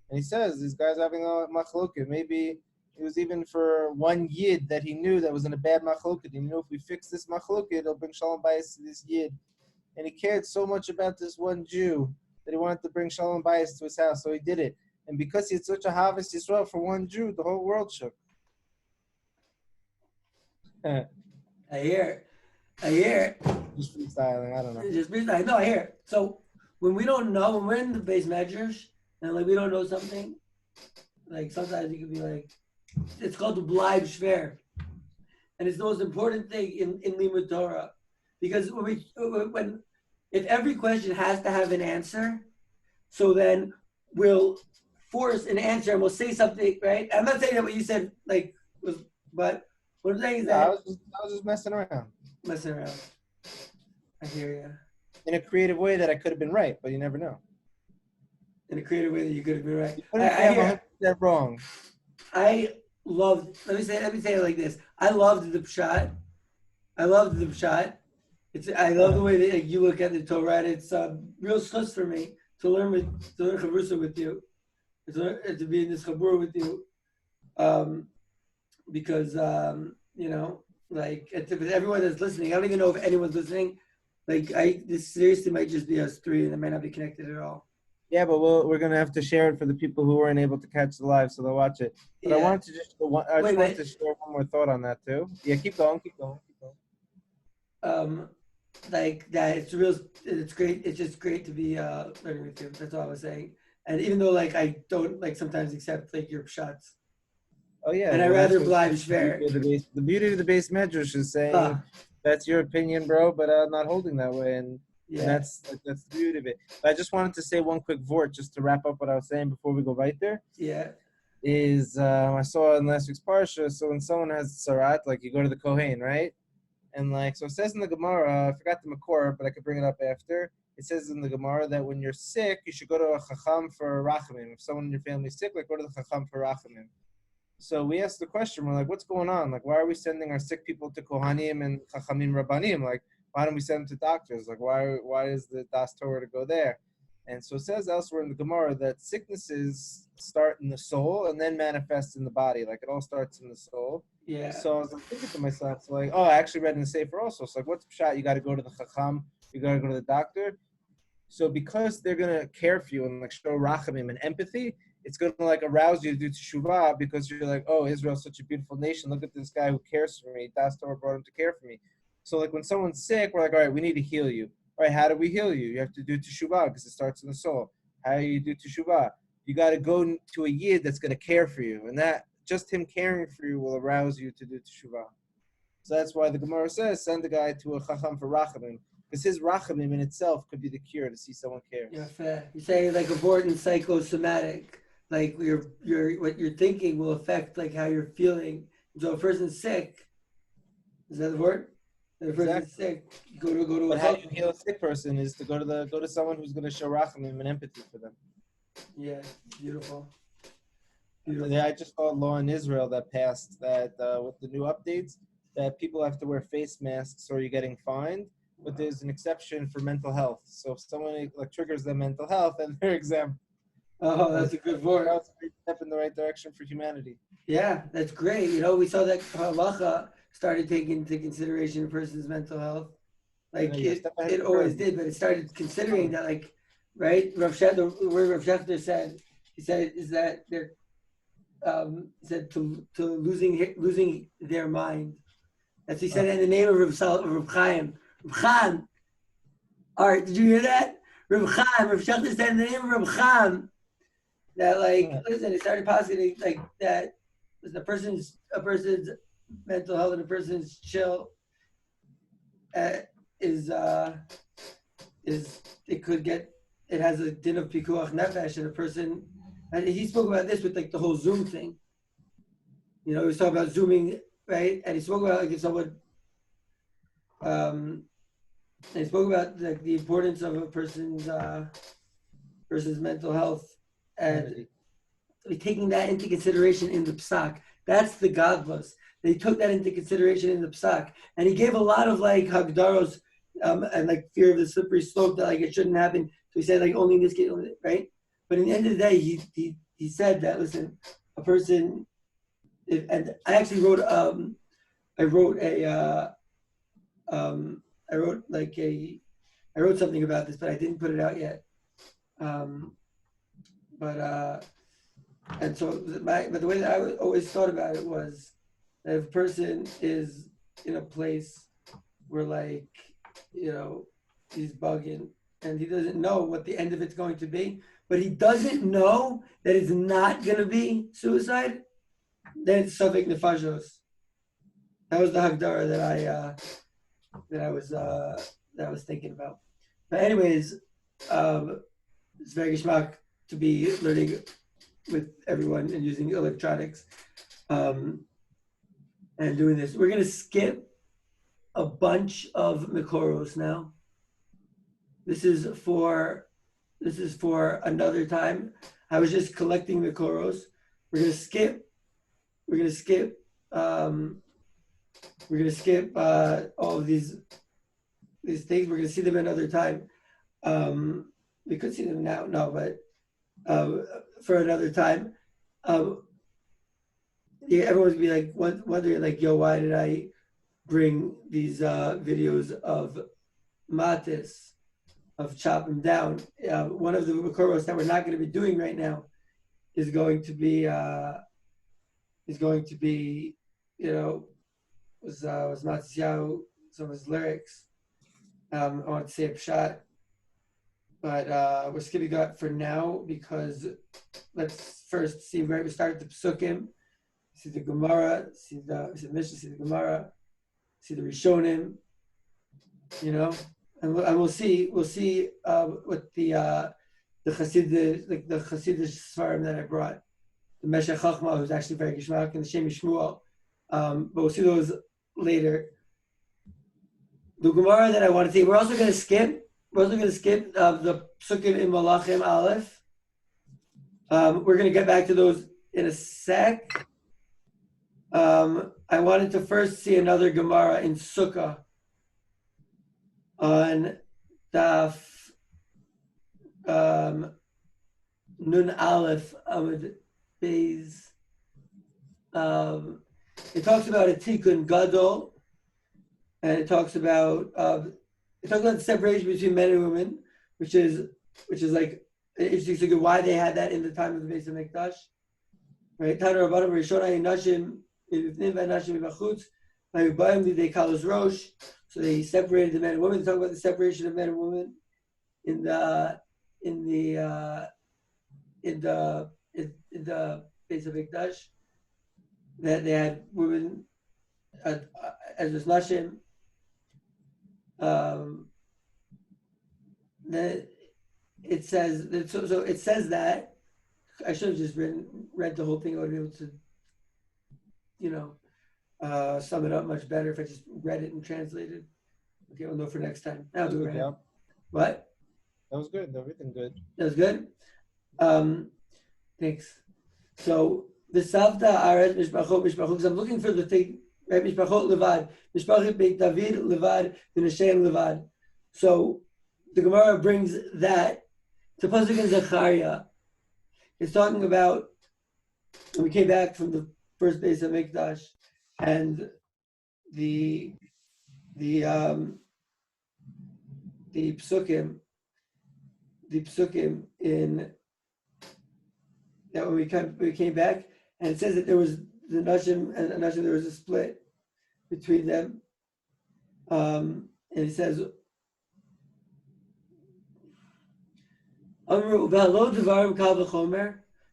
And he says these guys are having a machloket. Maybe it was even for one yid that he knew that was in a bad machloket. He knew if we fix this machloket, it'll bring shalom bayis to this yid. And he cared so much about this one Jew that he wanted to bring shalom bayis to his house, so he did it. And because he had such a harvest Yisrael for one Jew, the whole world shook. I hear it. Just freestyling, I don't know. Just freestyle. No, I hear it. So when we don't know, when we're in the base measures and like we don't know something, like sometimes it could be like, it's called the Bleib Shver. And it's the most important thing in Limud Torah. Because if every question has to have an answer, so then we'll force an answer and we'll say something, right? I'm not saying that what you said but what I'm saying is that I was just messing around. Messing around. I hear you. In a creative way that I could have been right, but you never know. In a creative way that you could have been right. You couldn't say I'm 100% wrong. I loved. Let me say it like this. I loved the pshat. I loved the pshat. I love the way that you look at the Torah. And it's real stress for me to learn chavrusa with you, to be in this chabur with you, because you know, like if everyone that's listening, I don't even know if anyone's listening. Like this seriously might just be us three, and it might not be connected at all. Yeah, but we're gonna have to share it for the people who weren't able to catch the live, so they'll watch it. But Yeah. I wanted to just wanted to share one more thought on that too. Yeah, keep going. Like that, it's great. It's just great to be learning with you. That's all I was saying. And even though like I don't like sometimes accept like your shots. Oh yeah, and I rather Bleib Shver. The beauty of the base medrash is saying that's your opinion, bro, but not holding that way, and that's the beauty of it. But I just wanted to say one quick vort just to wrap up what I was saying before we go right there. Yeah. Is I saw in last week's parsha. So when someone has sarat, like you go to the kohen, right? And like so, it says in the Gemara. I forgot the makor, but I could bring it up after. It says in the Gemara that when you're sick, you should go to a chacham for rachamim. If someone in your family is sick, like go to the chacham for rachamim. So we asked the question, we're like, what's going on? Like, why are we sending our sick people to kohanim and chachamim rabbanim? Like, why don't we send them to doctors? Like, why is the das Torah to go there? And so it says elsewhere in the Gemara that sicknesses start in the soul and then manifest in the body. Like, it all starts in the soul. Yeah. So I was like thinking to myself, so like, I actually read in the Sefer also. So like, what's the shot? You got to go to the chacham. You got to go to the doctor. So because they're going to care for you and like show rachamim and empathy, it's going to like arouse you to do teshuvah because you're like, oh, Israel's such a beautiful nation. Look at this guy who cares for me. Das Torah brought him to care for me. So like when someone's sick, we're like, all right, we need to heal you. All right, how do we heal you? You have to do teshuvah because it starts in the soul. How do you do teshuvah? You got to go to a yid that's going to care for you. And that just him caring for you will arouse you to do teshuvah. So that's why the Gemara says, send the guy to a chacham for rachamim. Because his rachamim in itself could be the cure to see someone care. Yeah, fair. You're saying like abortant psychosomatic. Like what you're thinking will affect like how you're feeling. So if a person's sick, is that the word? If a person's sick, go to. But how you heal a sick person is to go to someone who's going to show rachamim and empathy for them. Yeah, beautiful. Yeah, I just saw a law in Israel that passed that with the new updates that people have to wear face masks or you're getting fined. But there's an exception for mental health. So if someone like triggers their mental health, then they're exempt. Oh, that's a good word. That's a great step in the right direction for humanity. Yeah, that's great. You know, we saw that halacha started taking into consideration a person's mental health. Like it always did, but it started considering that, like, right? Rav Schechter said, he said is that they're said to losing their mind. That's he said in the name of Rav Chaim. Rav Chaim. All right, did you hear that? Rav Chaim. Rav Schechter said in the name of Rav Chaim that, like, listen, it started positing like that a person's mental health and a person's chill is it has a din of pikuach nefesh, and a person, and he spoke about this with like the whole Zoom thing. You know, he was talking about Zooming, right? And he spoke about like if someone and he spoke about like the importance of a person's mental health and taking that into consideration in the psak. That's the gadlus. They took that into consideration in the psak, and he gave a lot of like hagdaros and like fear of the slippery slope that like it shouldn't happen. So he said like only in this case, right? But in the end of the day, he he said that, listen, a person, and I actually wrote, I wrote something about this, but I didn't put it out yet. And so but the way that I always thought about it was that if a person is in a place where, like, he's bugging and he doesn't know what the end of it's going to be, but he doesn't know that it's not going to be suicide, then it's Safek Nefashos. That was the Hagdara that I was thinking about. But anyways, it's very geschmack to be learning with everyone and using electronics and doing this. We're going to skip a bunch of Mikoros now. This is for another time. I was just collecting Mikoros. We're going to skip all of these things. We're going to see them another time. We could see them now, no, but for another time. Everyone's gonna be like wondering, like, yo, why did I bring these videos of matis, of chopping down? One of the Makoros that we're not going to be doing right now is going to be was Matisyahu, some of his lyrics. I want to say a shot, but we're skipping that for now because let's first see where we start the Psukim, see the Gemara, see the Mishnah, see the Gemara, see the Rishonim, and we'll see what the Chassid, like the Chassidish Svarim that I brought, the Meshech Chachma, who's actually very Gishmak, and the Shem Shmuel, but we'll see those later. The Gemara that I want to see, we're also going to skip the Psukim in Malachim Aleph. We're going to get back to those in a sec. I wanted to first see another Gemara in Sukkah on Daf Nun Aleph Amud Beis. It talks about a Tikkun Gadol, and it talks about the separation between men and women, which is like interesting to get why they had that in the time of the Beis Hamikdash, right? Tana Rabbanim Rishonai Nashim V'Nim V'Nashim V'Chutz V'Yubayim L'Dei Kalos Rosh. So they separated the men and women. They talk about the separation of men and women in the Beis Hamikdash. That they had women as Nashim. That it says that, so it says that I should have just read the whole thing. I would be able to, sum it up much better if I just read it and translated. Okay, we'll know for next time. I'll do it. Yeah. What? That was good. Everything good. That was good. Thanks. So the Savta Aret Mishpachot Mishpachot. Because I'm looking for the thing. Right, Mishpachot Levad, Mishpachot Beit David Levad, V'Neshem Levad. So the Gemara brings that to Pasuk in Zechariah. It's talking about when we came back from the first Beis Hamikdash and the psukim in that when we came back, and it says that there was the Nashim and Nashim, there was a split between them, and it says,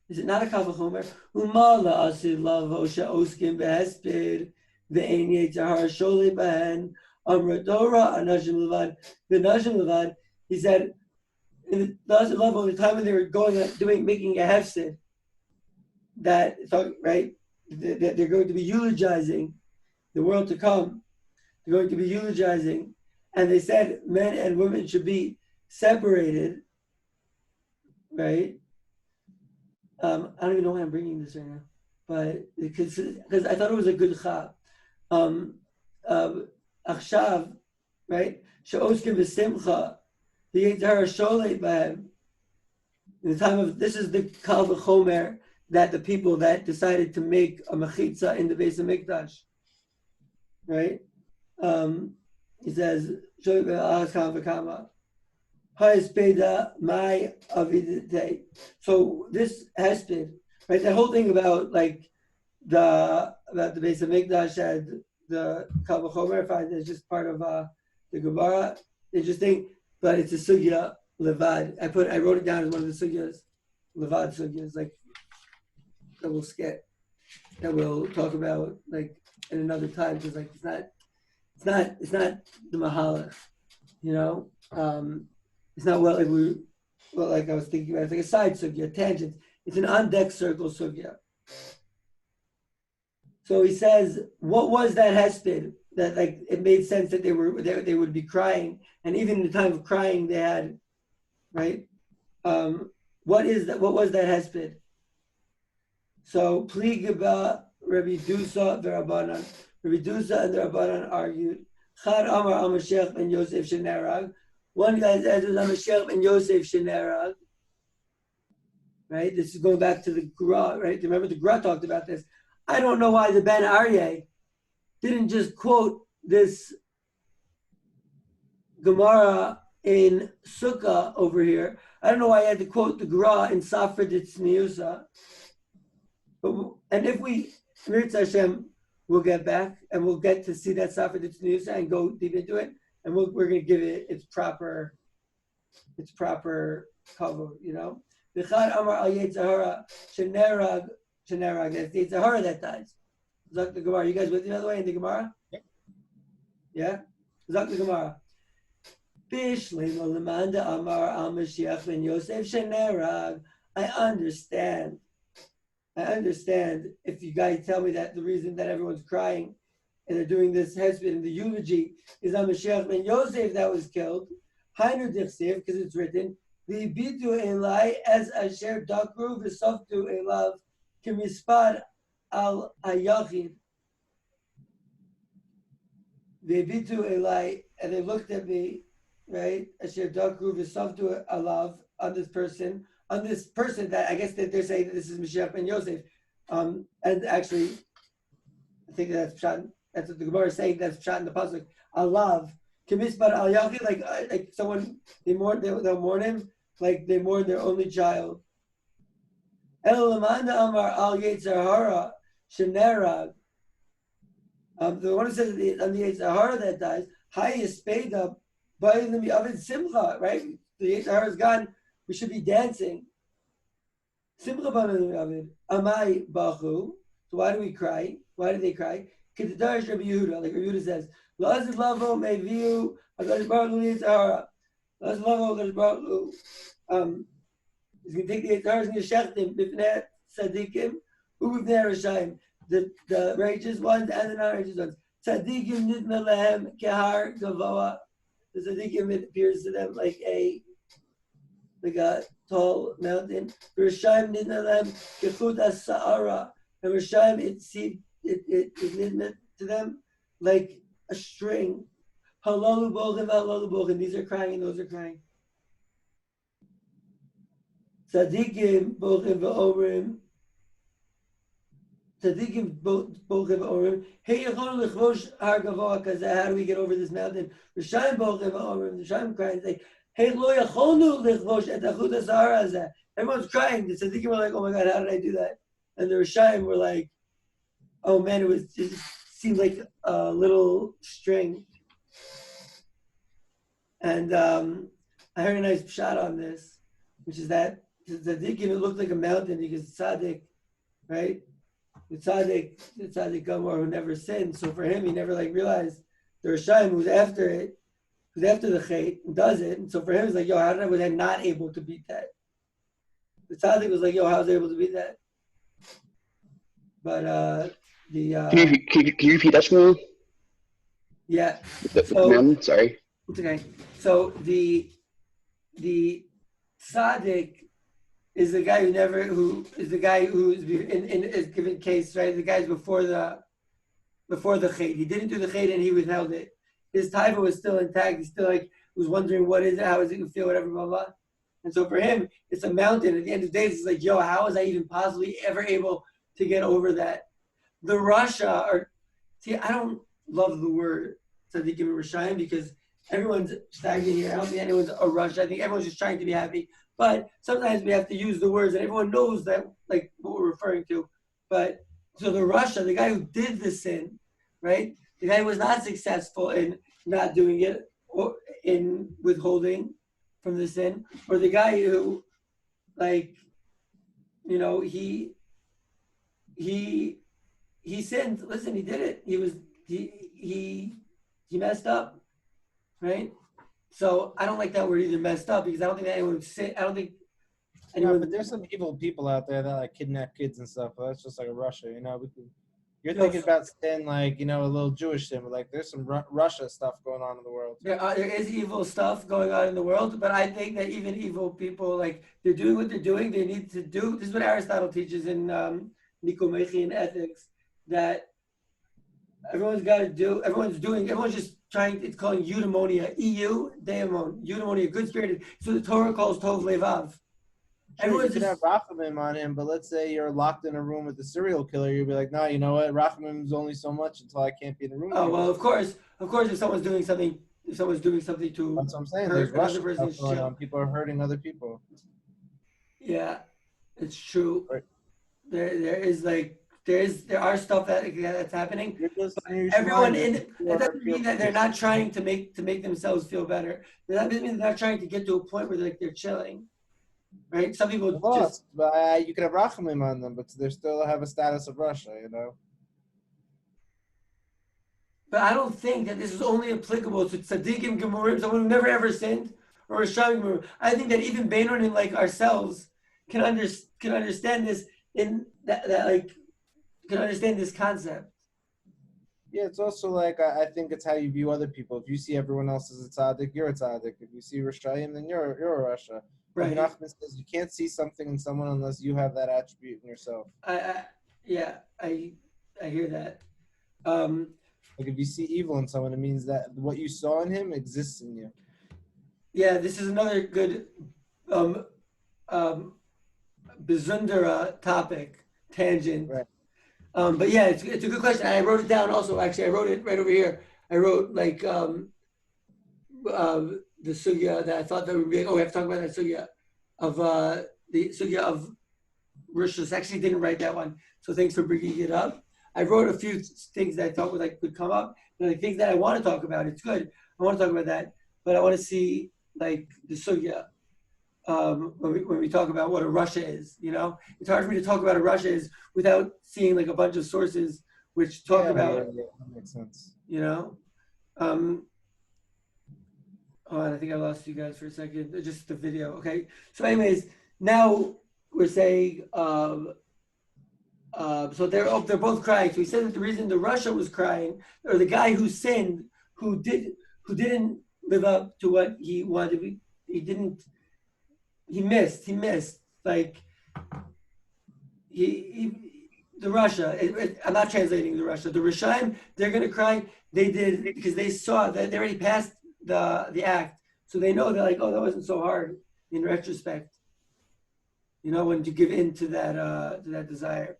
is it not a Kal V'chomer? Umala asid lavo she'oskim behesped ve'en yetzahar sholei bahen amra dora anashim levad v'nashim levad. He said, in the last level, the time when they were making a hefsed, that right, that they're going to be eulogizing the world to come. They're going to be eulogizing, and they said men and women should be separated. Right? I don't even know why I'm bringing this right now, but because I thought it was a good chap. Achshav, right? She'oskim v'simcha, the Yitzhar sholei b'hem. In the time of, this is the Kal V'chomer, that the people that decided to make a mechitza in the Beis HaMikdash, right? He says, so this hesped, right? That whole thing about like about the Beis HaMikdash and the Kal V'chomer, fine, it's just part of the Gemara. Interesting, but it's a sugya levad. I wrote it down as one of the sugyas, levad sugyas, like that we'll skip, that we'll talk about like in another time, because like it's not the mahalach, you know. It's not like I was thinking about. It's like a side sugya, a tangent. It's an on-deck circle sugya. So he says, what was that hesped that like it made sense that they would be crying, and even in the time of crying they had, right? What was that hesped? So Pligaba, Rabbi Dusa, the Rabbanan. Rabbi Dusa and the Rabbanan argued. Chad Amar Amashech ben Yosef Shenerag. One guy says it was Amashech ben Yosef Shenerag. Right? This is going back to the Gra, right? Remember the Gra talked about this. I don't know why the Ben Aryeh didn't just quote this Gemara in Sukkah over here. I don't know why I had to quote the Gra in Safra Ditzniusa. And if we, Mirz Hashem, we'll get back and we'll get to see that Safra Ditzniusa and go deep into it, and we're going to give it its proper cover, you know. V'chad Amar al Yetzirah Shenerag, that's the Yetzirah that dies. Zak the Gemara. You guys with me, by the way, in the Gemara? Yeah? Zak the Gemara. Bishleim Lemanda Amar al Mashiach ben Yosef Shenerag. I understand if you guys tell me that the reason that everyone's crying and they're doing this hesped in the eulogy is on Mashiach ben Yosef that was killed. Hainu Dichsiv, because it's written, V'bitu elai as asher dakru v'softu elav k'mispad al hayachid. V'bitu elai, and they looked at me, right? Asher dakru v'softu alav, on this person that I guess that they're saying that this is Mashiach ben Yosef. And actually, I think that's what the Gemara is saying, that's shot in the pasuk. Alav, k'mispad al hayachid, like someone, they'll mourn him, like they mourn their only child. El Lamanda Amar al Yetzirah Shenerag. The one who says on the Yetzirah that dies, highest paid up by the Avid Simcha, right? The Yetzirah is gone. We should be dancing. Simcha b'Avid Avid. Amai Bachu. So why do we cry? Why do they cry? Kedidarish Rabbi Yehuda, like Rabbi Yehuda says, La'aziv Lavo Meviu Agash Baruch Hu Yetzirah. He's going to take the Yetzirahs and Yeshachtim, Bifnei Tzadikim, Ubifnei Rashayim, the righteous ones and the non-righteous ones. Tzadikim nidna lehem kehar gavoa. The Tzadikim, it appears to them like a tall mountain. Rashayim nidna lehem kechut as-sa'ara. And Rashayim, it nidna to them like a string. Halalu bochim, halalu bochim. These are crying and those are crying. Tzadikim bochim v'omrim. Tzadikim bochim v'omrim. Hey, yachonu l'chvosh har gavoa kazeh. How do we get over this mountain? Rishayim bochim v'omrim. The Rishayim crying. Like, hey, lo yachonu l'chvosh et achut ha'sahara hazeh. Everyone's crying. The Tzadikim were like, oh my God, how did I do that? And the Rishayim were like, oh man, it seemed like a little string. And I heard a nice shot on this, which is that the tzaddikim, it looked like a mountain because tzaddik, right? The tzaddik Gomor who never sinned. So for him, he never realized the Rishayim who's after it, who's after the chait and does it. And so for him, it's like, yo, how was I not able to beat that? The tzaddik was like, yo, how was I able to beat that? But Can you repeat that, Shmuel? Yeah. Sorry. It's okay. So the tzaddik is the guy who is in a given case, right? The guy's before the chait. He didn't do the chait and he withheld it. His taiva was still intact. He still was wondering what is it, how is it going to feel, whatever, blah blah. And so for him, it's a mountain. At the end of the day, it's like, yo, how was I even possibly ever able to get over that? The Russia, I don't love the word tzaddikim and Rishayim because everyone's stagnant here. I don't think anyone's a Russia. I think everyone's just trying to be happy. But sometimes we have to use the words, and everyone knows that, like what we're referring to. But so the Russia, the guy who did the sin, right? The guy who was not successful in not doing it or in withholding from the sin, or the guy who, like, you know, he sinned. Listen, he did it. He messed up, right? So I don't like that word either, messed up, because I don't think that anyone would say. I don't think anyone. But there's some evil people out there that like kidnap kids and stuff. But that's just like a Russia, You're thinking about sin like, a little Jewish sin, but like there's some Russia stuff going on in the world. There is evil stuff going on in the world, but I think that even evil people, like, they're doing what they're doing. They need to do. This is what Aristotle teaches in Nicomachean Ethics, that everyone's got to do. Everyone's just trying. It's calling eudaimonia, daimon, eudaimonia, good spirited. So the Torah calls tov levav. Sure, you could have Rachamim on him, but let's say you're locked in a room with a serial killer, you'll be like, no, you know what? Rachamim's only so much until I can't be in the room. Oh, well, of course, if someone's doing something to that's what I'm saying. There's Russia stuff going on. People are hurting other people. Yeah, it's true. Right. There are stuff that's happening. Everyone it doesn't mean that they're not trying to make themselves feel better. That doesn't mean they're not trying to get to a point where they're chilling. Right? Some people but you could have Rachamim on them, but they still have a status of Russia, But I don't think that this is only applicable to tzaddikim gemurim, someone who never ever sinned, or a Rishayim gemurim. I think that even Beinonim like ourselves can understand this in that like can understand this concept. Yeah, it's also like I think it's how you view other people. If you see everyone else as a tzaddik, you're a tzaddik. If you see Rishayim, then you're a Russia. Right. Nachman says you can't see something in someone unless you have that attribute in yourself. I hear that. Like if you see evil in someone, it means that what you saw in him exists in you. Yeah, this is another good Bizundara topic, tangent. Right. But yeah, it's a good question. I wrote it down also. Actually, I wrote it right over here. I wrote like the sugya that I thought that would be. We have to talk about that sugya of the sugya of Rishus. Actually, didn't write that one. So thanks for bringing it up. I wrote a few things that I thought would come up. And the things that I want to talk about. It's good. I want to talk about that, but I want to see like the sugya when we talk about what a Russia is. It's hard for me to talk about a Russia is without seeing like a bunch of sources which talk about. Yeah, that makes sense. I think I lost you guys for a second. Just the video. Okay. So, anyways, now we're saying. So they're both crying. So he said that the reason the Russia was crying, or the guy who sinned, who didn't live up to what he wanted to be, he missed. Like the Russia. I'm not translating the Russia. The Rishayim, they're gonna cry. They did because they saw that they already passed the act, so they know they're like, oh, that wasn't so hard in retrospect. When you give in to that desire.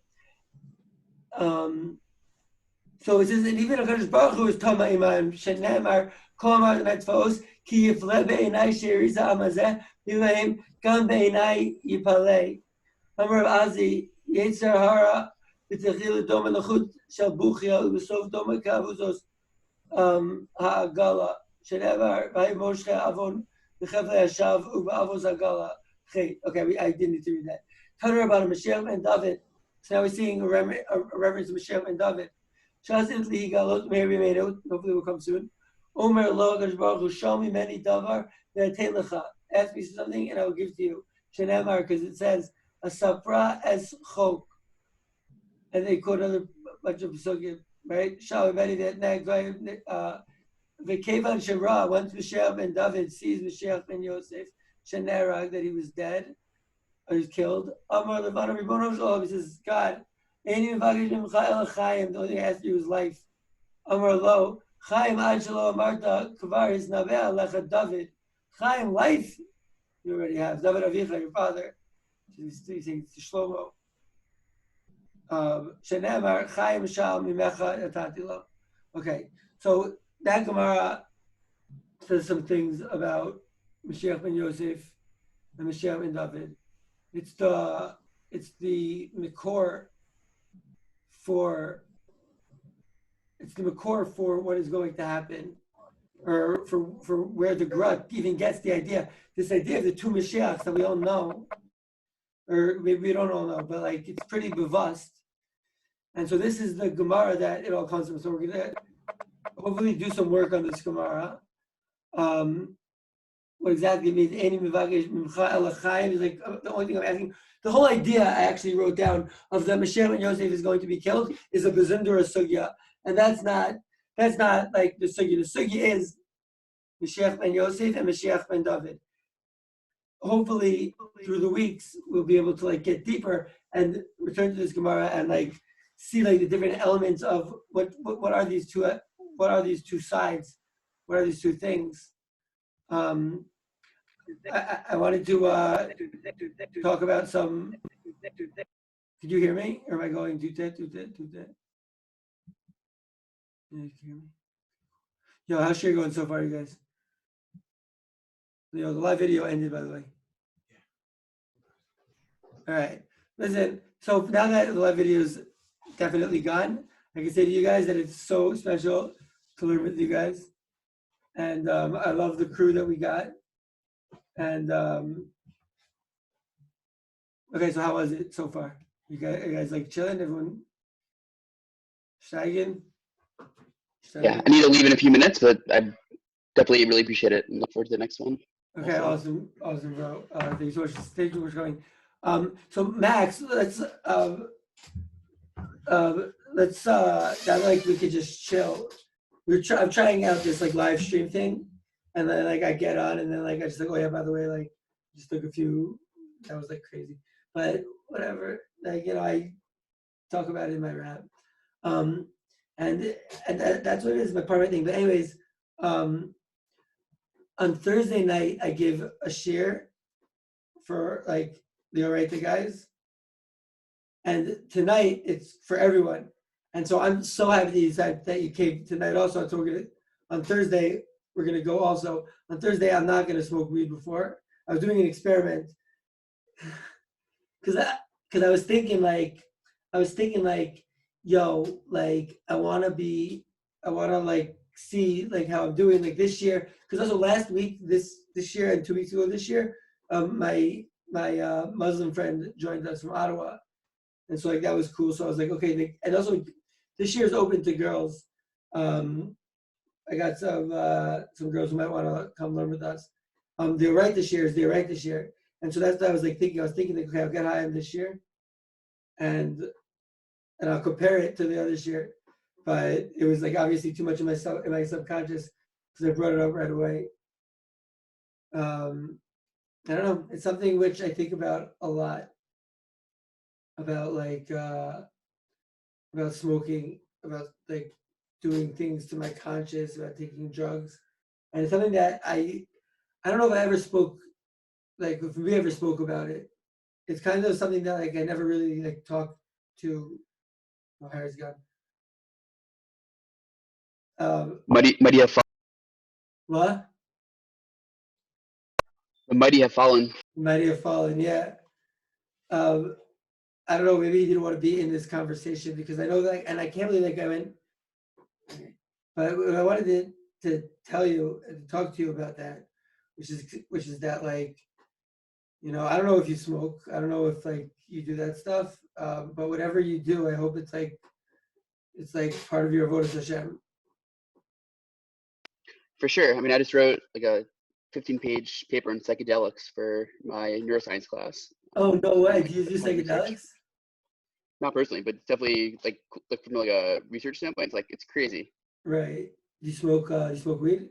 So it says, and even HaKadosh Baruch Hu is Tama Imam, Shenemar, Komar Netzvos, Ki Yifle Be'enai She'eriza Amazeh, Vilaim, Gam Be'enai Yipalei. Amar Azi, Yetzer Hara, V'techil Doma Lachut, Shel Buchia, U'besov Doma Kavuzos, Ha'agala, Shenemar, V'hai Moshe Avon, V'chevle Hashav, U'ba'avos Ha'agala. Okay, I didn't need to read that. Tanur about Mashiach and David. So now we're seeing a reference to Mashiach and David. Hopefully will come soon. Omer lo HaKadosh Baruch Hu, show me many davar ve'atein lecha. Ask me something and I will give to you. Shenemar, because it says a sapra es chok, and they quote another bunch of pesukim, right? Shall we that v'kevan shera, once Mashiach ben David sees Mashiach ben Yosef Shenera, that he was dead. Or he's killed. Amar Levana Ribono Shalom. He says, God, the only thing I asked you was life. Amar Lo, Chaim Ad Shelo Amarta Kavar His Naveh Alecha David. Chaim, life. You already have David Avicha, your father. He's saying to Shlomo. Shenemar Chaim Shal Mimecha Yatati Lo. Okay, so that Gemara says some things about Mashiach ben Yosef and Mashiach ben David. It's the Makor for what is going to happen, or for where the Grut even gets the idea. This idea of the two Mashiachs that we all know, or maybe we don't all know, but like it's pretty bevast. And so this is the Gemara that it all comes from. So we're gonna hopefully do some work on this Gemara. What exactly it means? Any mivagesh mimcha elachayim is like the only thing I'm asking. The whole idea I actually wrote down of the Mashiach ben Yosef is going to be killed is a bezundura sugya, and that's not like the sugya. The sugya is Mashiach ben Yosef and Mashiach ben David. Hopefully, through the weeks, we'll be able to like get deeper and return to this Gemara and like see like the different elements of what are these two sides, what are these two things. I wanted to talk about some. Could you hear me? Or am I going to that? Yeah, you can hear me. Yo, how's share going so far, you guys? The live video ended, by the way. All right. Listen, so now that the live video is definitely gone, I can say to you guys that it's so special to learn with you guys. And I love the crew that we got. And okay, so how was it so far? You guys like chilling? Everyone shagging? Yeah, I need to leave in a few minutes, but I definitely really appreciate it and look forward to the next one. Okay, awesome, bro. Thank you so much. Thank you for coming. So Max, let's that like we could just chill. I'm trying out this like live stream thing, and then like I get on, and then like I just like, oh yeah, by the way, like just took a few. That was like crazy, but whatever. Like I talk about it in my rap, and that's what it is. My part of my thing. But anyways, on Thursday night, I give a share for like the Oraita guys. And tonight, it's for everyone. And so I'm so happy that you came tonight also. So on Thursday, we're going to go also. On Thursday, I'm not going to smoke weed before. I was doing an experiment. Because I was thinking like, yo, like, I want to like, see like how I'm doing like this year, because also last week this year and 2 weeks ago this year, my Muslim friend joined us from Ottawa, and so like that was cool. So I was like, okay, and also this year is open to girls. I got some girls who might want to come learn with us. They're right this year, and so that's what I was like thinking. I was thinking like, okay, I'll get high on this year, and I'll compare it to the other year. But it was like obviously too much in my subconscious because I brought it up right away. I don't know. It's something which I think about a lot. About like about smoking, about like doing things to my conscience, about taking drugs, and it's something that I don't know if I ever spoke, like if we ever spoke about it. It's kind of something that like I never really like talked to. Oh, Harry's gone. Mighty have fallen. What? The mighty have fallen. Mighty have fallen, yeah. I don't know, maybe he didn't want to be in this conversation because I know that, and I can't believe like I went, but I wanted to tell you and talk to you about that, which is that like, you know, I don't know if you smoke, I don't know if like you do that stuff, but whatever you do, I hope it's like part of your avodas Hashem. For sure. I mean, I just wrote like a 15-page paper on psychedelics for my neuroscience class. Oh, no way. Do you do psychedelics? Not personally, but definitely like from like a research standpoint, it's crazy. Right. Do you smoke weed?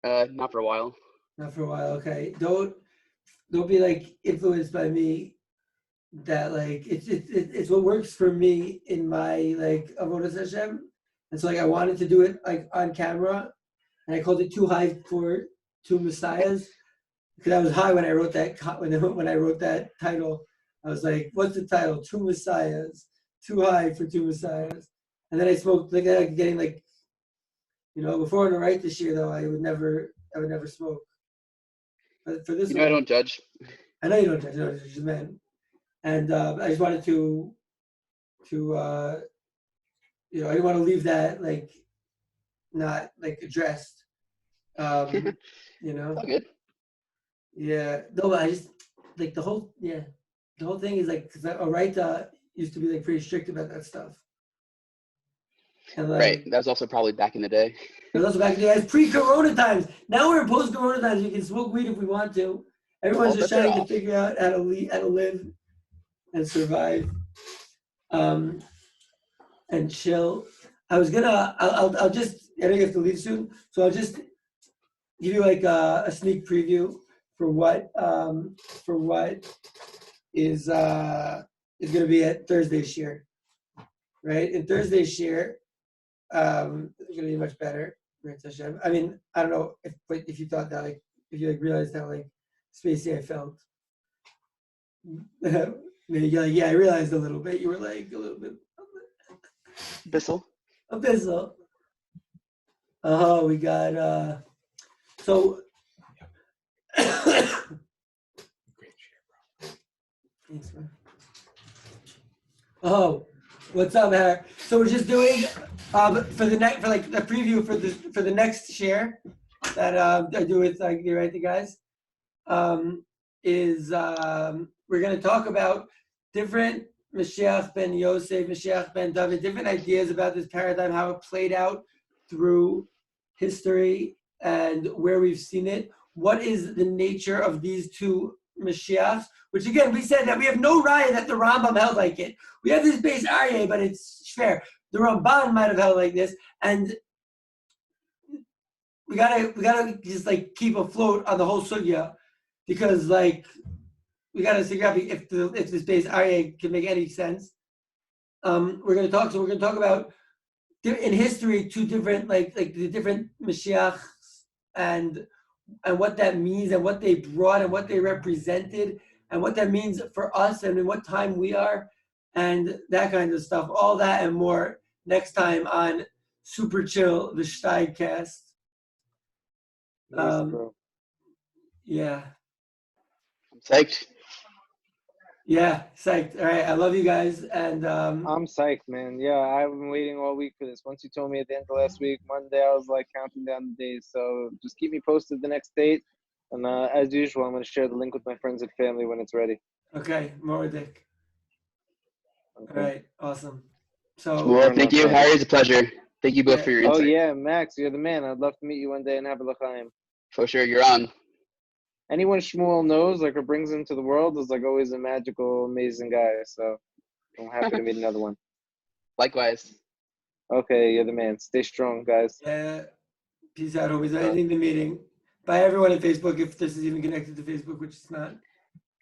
Not for a while. Not for a while, okay. Don't be like influenced by me. That like it's what works for me in my like avodas Hashem, and so like I wanted to do it like on camera, and I called it Too High for Two Messiahs, because I was high when I wrote that when I wrote that title. I was like, "What's the title? Two Messiahs. Too high for two Messiahs." And then I smoked like getting like, before on the right this year though, I would never smoke. But for this You know, I one, don't judge. I know you don't judge. No, you're just a man. And I just wanted to I didn't want to leave that like not like addressed. It's all good. Yeah. No, but I just like the whole thing is like because Oraita used to be like pretty strict about that stuff. And like, Right. That was also probably back in the day. it was also back in the days pre-corona times. Now we're in post-corona times. We can smoke weed if we want to. Everyone's just trying to figure out how to live and survive, and chill. I'll just, I know you have to leave soon, so I'll just give you like a sneak preview for what is going to be at Thursday's share, right? In Thursday's share, it's going to be much better. I mean, I don't know if you thought that, like, if you like realized how like spacey I felt. Maybe you're like, yeah, I realized a little bit. You were like a little bit. Bissell. Abyssal. Oh, we got so. Thanks, man. Oh, what's up, Harry? So we're just doing for the preview for the next share that I do with the guys is we're going to talk about different Mashiach ben Yosef, Mashiach ben David, different ideas about this paradigm, how it played out through history and where we've seen it. What is the nature of these two Mashiachs? Which again, we said that we have no raya that the Rambam held like it. We have this base Aryeh, but it's fair. The Ramban might have held like this, and we gotta just like keep afloat on the whole sugya, because like we gotta figure out if this base Aryeh can make any sense. We're gonna talk about in history two different like the different Mashiachs and what that means and what they brought and what they represented and what that means for us and in what time we are and that kind of stuff. All that and more next time on Super Chill, the Steigcast. Yeah. I'm psyched. Yeah, psyched. All right, I love you guys, and I'm psyched, man. Yeah, I've been waiting all week for this. Once you told me at the end of last week, Monday, I was like counting down the days. So just keep me posted the next date, and as usual, I'm going to share the link with my friends and family when it's ready. Okay, Moradek. Okay. All right, awesome. So, Well, thank you, Harry. It's a pleasure. Thank you both for your insight. Oh yeah, Max, you're the man. I'd love to meet you one day and have a l'chaim. For sure, you're on. Anyone Shmuel knows, like, or brings into the world is like always a magical, amazing guy. So I'm happy to meet another one. Likewise. Okay, you're the man. Stay strong, guys. yeah, peace out, homies. I'm ending the meeting. Bye, everyone at Facebook. If this is even connected to Facebook, which it's not.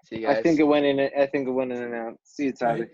See you guys. I think it went in and out. See you, Toddy. Right.